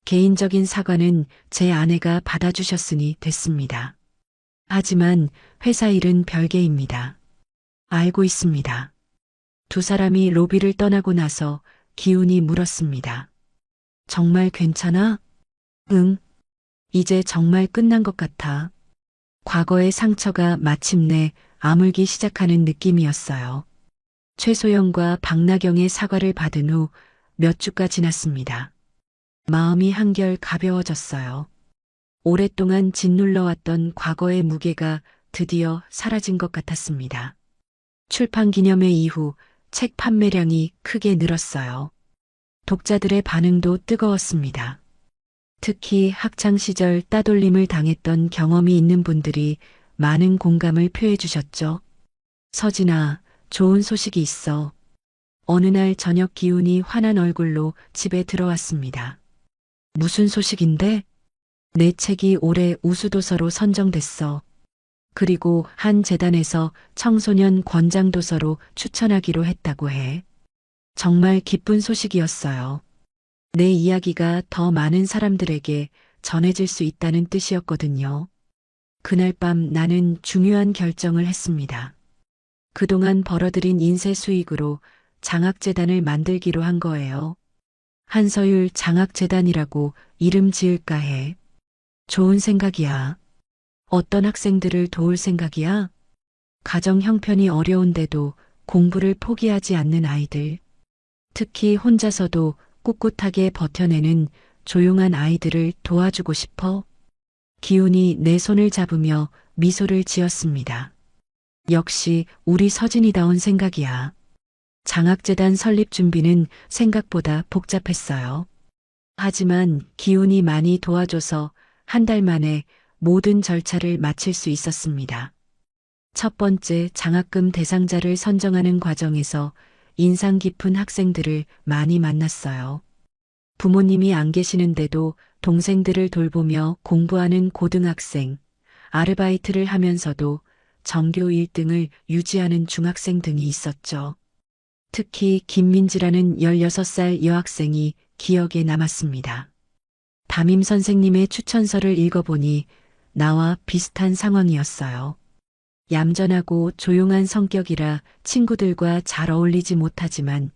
개인적인 사과는 제 아내가 받아주셨으니 됐습니다. 하지만 회사 일은 별개입니다. 알고 있습니다. 두 사람이 로비를 떠나고 나서 기훈이 물었습니다. 정말 괜찮아? 응. 이제 정말 끝난 것 같아. 과거의 상처가 마침내 아물기 시작하는 느낌이었어요. 최소영과 박나경의 사과를 받은 후 몇 주가 지났습니다. 마음이 한결 가벼워졌어요. 오랫동안 짓눌러왔던 과거의 무게가 드디어 사라진 것 같았습니다. 출판 기념회 이후 책 판매량이 크게 늘었어요. 독자들의 반응도 뜨거웠습니다. 특히 학창시절 따돌림을 당했던 경험이 있는 분들이 많은 공감을 표해 주셨죠. 서진아, 좋은 소식이 있어. 어느 날 저녁 기훈이 환한 얼굴로 집에 들어왔습니다. 무슨 소식인데? 내 책이 올해 우수도서로 선정됐어. 그리고 한 재단에서 청소년 권장도서로 추천하기로 했다고 해. 정말 기쁜 소식이었어요. 내 이야기가 더 많은 사람들에게 전해질 수 있다는 뜻이었거든요. 그날 밤 나는 중요한 결정을 했습니다. 그동안 벌어들인 인쇄 수익으로 장학재단을 만들기로 한 거예요. 한서율 장학재단이라고 이름 지을까 해. 좋은 생각이야. 어떤 학생들을 도울 생각이야? 가정 형편이 어려운데도 공부를 포기하지 않는 아이들. 특히 혼자서도 꿋꿋하게 버텨내는 조용한 아이들을 도와주고 싶어. 기훈이 내 손을 잡으며 미소를 지었습니다. 역시 우리 서진이다운 생각이야. 장학재단 설립 준비는 생각보다 복잡했어요. 하지만 기훈이 많이 도와줘서 한 달 만에 모든 절차를 마칠 수 있었습니다. 첫 번째 장학금 대상자를 선정하는 과정에서 인상 깊은 학생들을 많이 만났어요. 부모님이 안 계시는데도 동생들을 돌보며 공부하는 고등학생, 아르바이트를 하면서도 전교 1등을 유지하는 중학생 등이 있었죠. 특히 김민지라는 16살 여학생이 기억에 남았습니다. 담임 선생님의 추천서를 읽어보니 나와 비슷한 상황이었어요. 얌전하고 조용한 성격이라 친구들과 잘 어울리지 못하지만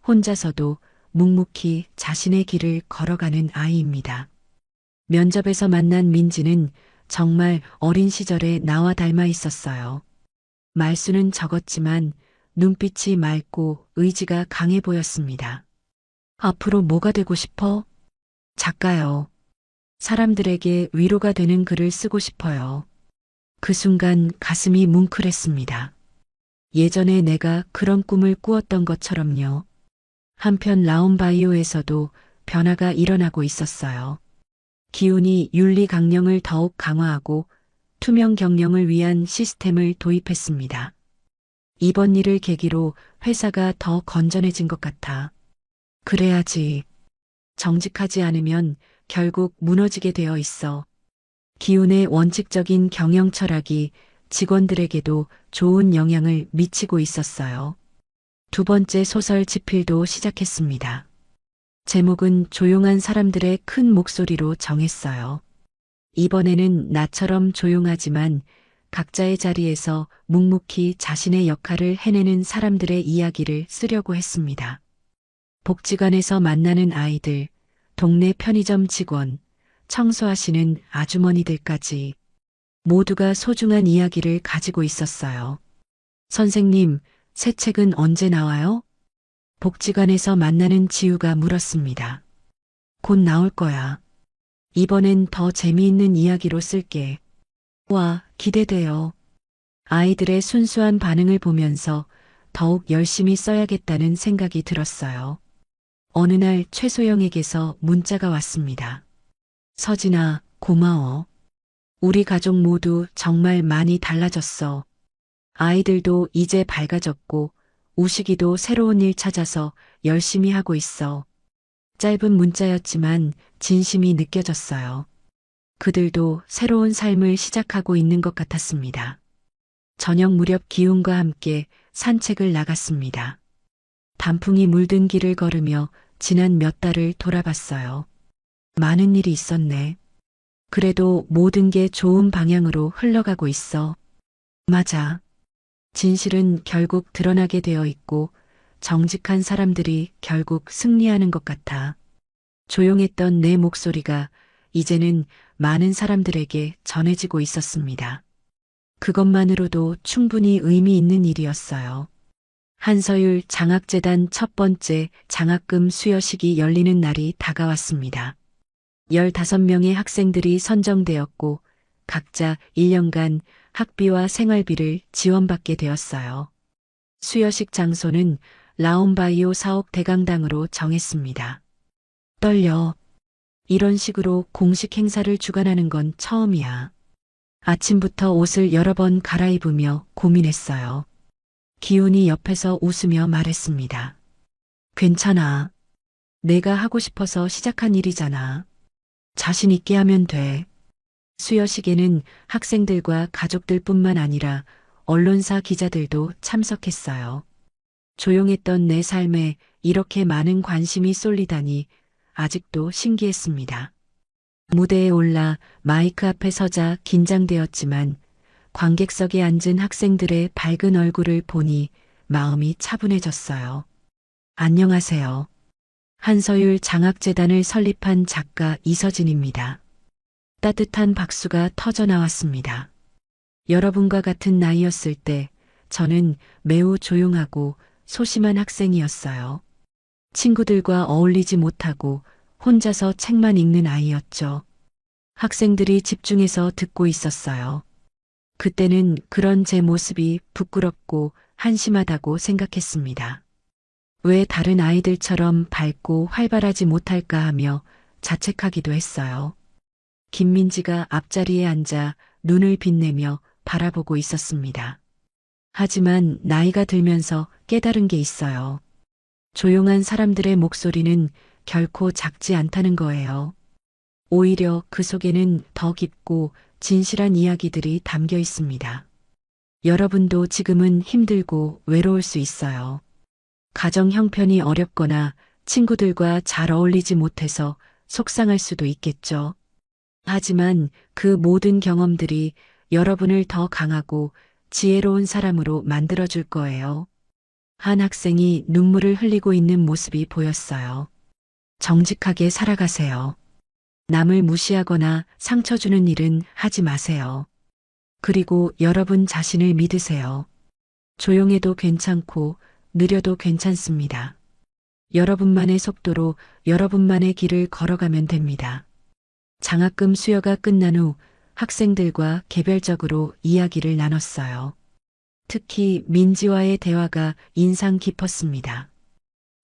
혼자서도 묵묵히 자신의 길을 걸어가는 아이입니다. 면접에서 만난 민지는 정말 어린 시절에 나와 닮아 있었어요. 말수는 적었지만 눈빛이 맑고 의지가 강해 보였습니다. 앞으로 뭐가 되고 싶어? 작가요. 사람들에게 위로가 되는 글을 쓰고 싶어요. 그 순간 가슴이 뭉클했습니다. 예전에 내가 그런 꿈을 꾸었던 것처럼요. 한편 라온바이오에서도 변화가 일어나고 있었어요. 기훈이 윤리 강령을 더욱 강화하고 투명 경영을 위한 시스템을 도입했습니다. 이번 일을 계기로 회사가 더 건전해진 것 같아. 그래야지. 정직하지 않으면 결국 무너지게 되어 있어. 기훈의 원칙적인 경영 철학이 직원들에게도 좋은 영향을 미치고 있었어요. 두 번째 소설 집필도 시작했습니다. 제목은 조용한 사람들의 큰 목소리로 정했어요. 이번에는 나처럼 조용하지만 각자의 자리에서 묵묵히 자신의 역할을 해내는 사람들의 이야기를 쓰려고 했습니다. 복지관에서 만나는 아이들, 동네 편의점 직원, 청소하시는 아주머니들까지 모두가 소중한 이야기를 가지고 있었어요. 선생님, 새 책은 언제 나와요? 복지관에서 만나는 지우가 물었습니다. 곧 나올 거야. 이번엔 더 재미있는 이야기로 쓸게. 와, 기대돼요. 아이들의 순수한 반응을 보면서 더욱 열심히 써야겠다는 생각이 들었어요. 어느 날 최소영에게서 문자가 왔습니다. 서진아, 고마워. 우리 가족 모두 정말 많이 달라졌어. 아이들도 이제 밝아졌고 우식이도 새로운 일 찾아서 열심히 하고 있어. 짧은 문자였지만 진심이 느껴졌어요. 그들도 새로운 삶을 시작하고 있는 것 같았습니다. 저녁 무렵 기훈과 함께 산책을 나갔습니다. 단풍이 물든 길을 걸으며 지난 몇 달을 돌아봤어요. 많은 일이 있었네. 그래도 모든 게 좋은 방향으로 흘러가고 있어. 맞아. 진실은 결국 드러나게 되어 있고 정직한 사람들이 결국 승리하는 것 같아. 조용했던 내 목소리가 이제는 많은 사람들에게 전해지고 있었습니다. 그것만으로도 충분히 의미 있는 일이었어요. 한서율 장학재단 첫 번째 장학금 수여식이 열리는 날이 다가왔습니다. 15명의 학생들이 선정되었고 각자 1년간 학비와 생활비를 지원받게 되었어요. 수여식 장소는 라온바이오 사옥 대강당으로 정했습니다. 떨려. 이런 식으로 공식 행사를 주관하는 건 처음이야. 아침부터 옷을 여러 번 갈아입으며 고민했어요. 기훈이 옆에서 웃으며 말했습니다. 괜찮아. 내가 하고 싶어서 시작한 일이잖아. 자신 있게 하면 돼. 수여식에는 학생들과 가족들뿐만 아니라 언론사 기자들도 참석했어요. 조용했던 내 삶에 이렇게 많은 관심이 쏠리다니 아직도 신기했습니다. 무대에 올라 마이크 앞에 서자 긴장되었지만 관객석에 앉은 학생들의 밝은 얼굴을 보니 마음이 차분해졌어요. 안녕하세요. 한서율 장학재단을 설립한 작가 이서진입니다. 따뜻한 박수가 터져 나왔습니다. 여러분과 같은 나이였을 때 저는 매우 조용하고 소심한 학생이었어요. 친구들과 어울리지 못하고 혼자서 책만 읽는 아이였죠. 학생들이 집중해서 듣고 있었어요. 그때는 그런 제 모습이 부끄럽고 한심하다고 생각했습니다. 왜 다른 아이들처럼 밝고 활발하지 못할까 하며 자책하기도 했어요. 김민지가 앞자리에 앉아 눈을 빛내며 바라보고 있었습니다. 하지만 나이가 들면서 깨달은 게 있어요. 조용한 사람들의 목소리는 결코 작지 않다는 거예요. 오히려 그 속에는 더 깊고 진실한 이야기들이 담겨 있습니다. 여러분도 지금은 힘들고 외로울 수 있어요. 가정 형편이 어렵거나 친구들과 잘 어울리지 못해서 속상할 수도 있겠죠. 하지만 그 모든 경험들이 여러분을 더 강하고 지혜로운 사람으로 만들어줄 거예요. 한 학생이 눈물을 흘리고 있는 모습이 보였어요. 정직하게 살아가세요. 남을 무시하거나 상처 주는 일은 하지 마세요. 그리고 여러분 자신을 믿으세요. 조용해도 괜찮고 느려도 괜찮습니다. 여러분만의 속도로 여러분만의 길을 걸어가면 됩니다. 장학금 수여가 끝난 후 학생들과 개별적으로 이야기를 나눴어요. 특히 민지와의 대화가 인상 깊었습니다.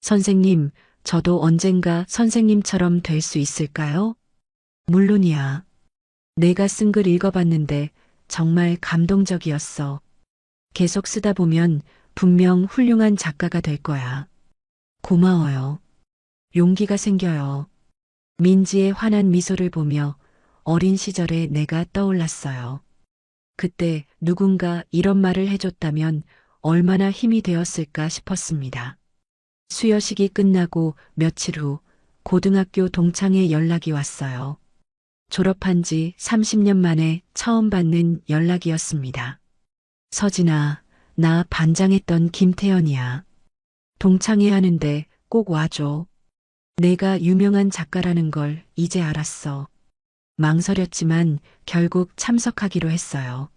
선생님, 저도 언젠가 선생님처럼 될 수 있을까요? 물론이야. 내가 쓴 글 읽어봤는데 정말 감동적이었어. 계속 쓰다 보면 분명 훌륭한 작가가 될 거야. 고마워요. 용기가 생겨요. 민지의 환한 미소를 보며 어린 시절의 내가 떠올랐어요. 그때 누군가 이런 말을 해줬다면 얼마나 힘이 되었을까 싶었습니다. 수여식이 끝나고 며칠 후 고등학교 동창회 연락이 왔어요. 졸업한 지 30년 만에 처음 받는 연락이었습니다. 서진아, 나 반장했던 김태연이야. 동창회 하는데 꼭 와줘. 내가 유명한 작가라는 걸 이제 알았어. 망설였지만 결국 참석하기로 했어요.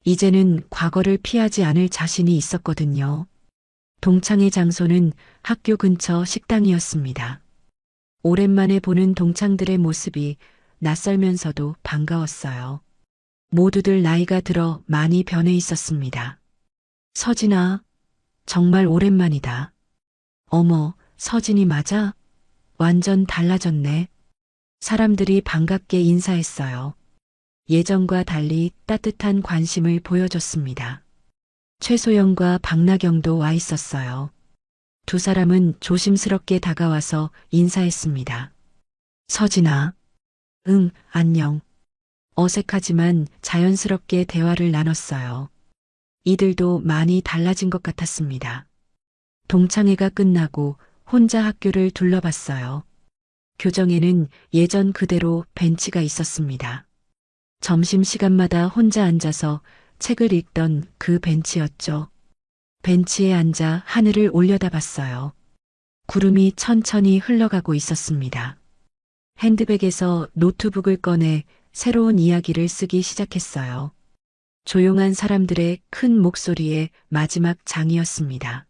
이제는 과거를 피하지 않을 자신이 있었거든요. 동창회 장소는 학교 근처 식당이었습니다. 오랜만에 보는 동창들의 모습이 낯설면서도 반가웠어요. 모두들 나이가 들어 많이 변해 있었습니다. 서진아, 정말 오랜만이다. 어머, 서진이 맞아? 완전 달라졌네. 사람들이 반갑게 인사했어요. 예전과 달리 따뜻한 관심을 보여줬습니다. 최소영과 박나경도 와 있었어요. 두 사람은 조심스럽게 다가와서 인사했습니다. 서진아. 응, 안녕. 어색하지만 자연스럽게 대화를 나눴어요. 이들도 많이 달라진 것 같았습니다. 동창회가 끝나고 혼자 학교를 둘러봤어요. 교정에는 예전 그대로 벤치가 있었습니다. 점심시간마다 혼자 앉아서 책을 읽던 그 벤치였죠. 벤치에 앉아 하늘을 올려다봤어요. 구름이 천천히 흘러가고 있었습니다. 핸드백에서 노트북을 꺼내 새로운 이야기를 쓰기 시작했어요. 조용한 사람들의 큰 목소리의 마지막 장이었습니다.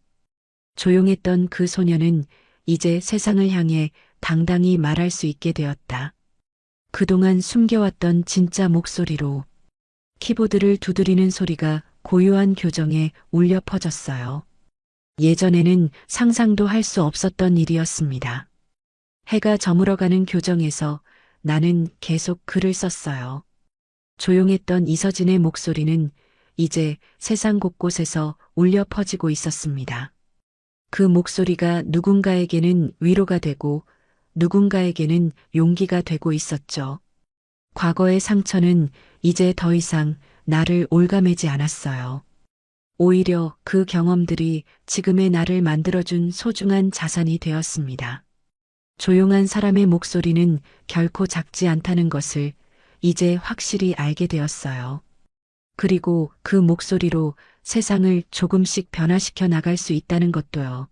조용했던 그 소녀는 이제 세상을 향해 당당히 말할 수 있게 되었다. 그동안 숨겨왔던 진짜 목소리로 키보드를 두드리는 소리가 고요한 교정에 울려 퍼졌어요. 예전에는 상상도 할 수 없었던 일이었습니다. 해가 저물어가는 교정에서 나는 계속 글을 썼어요. 조용했던 이서진의 목소리는 이제 세상 곳곳에서 울려 퍼지고 있었습니다. 그 목소리가 누군가에게는 위로가 되고 누군가에게는 용기가 되고 있었죠. 과거의 상처는 이제 더 이상 나를 올가매지 않았어요. 오히려 그 경험들이 지금의 나를 만들어준 소중한 자산이 되었습니다. 조용한 사람의 목소리는 결코 작지 않다는 것을 이제 확실히 알게 되었어요. 그리고 그 목소리로 세상을 조금씩 변화시켜 나갈 수 있다는 것도요.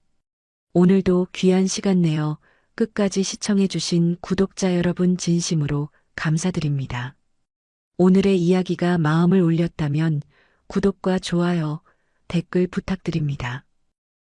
오늘도 귀한 시간 내어 끝까지 시청해주신 구독자 여러분 진심으로 감사드립니다. 오늘의 이야기가 마음을 울렸다면 구독과 좋아요, 댓글 부탁드립니다.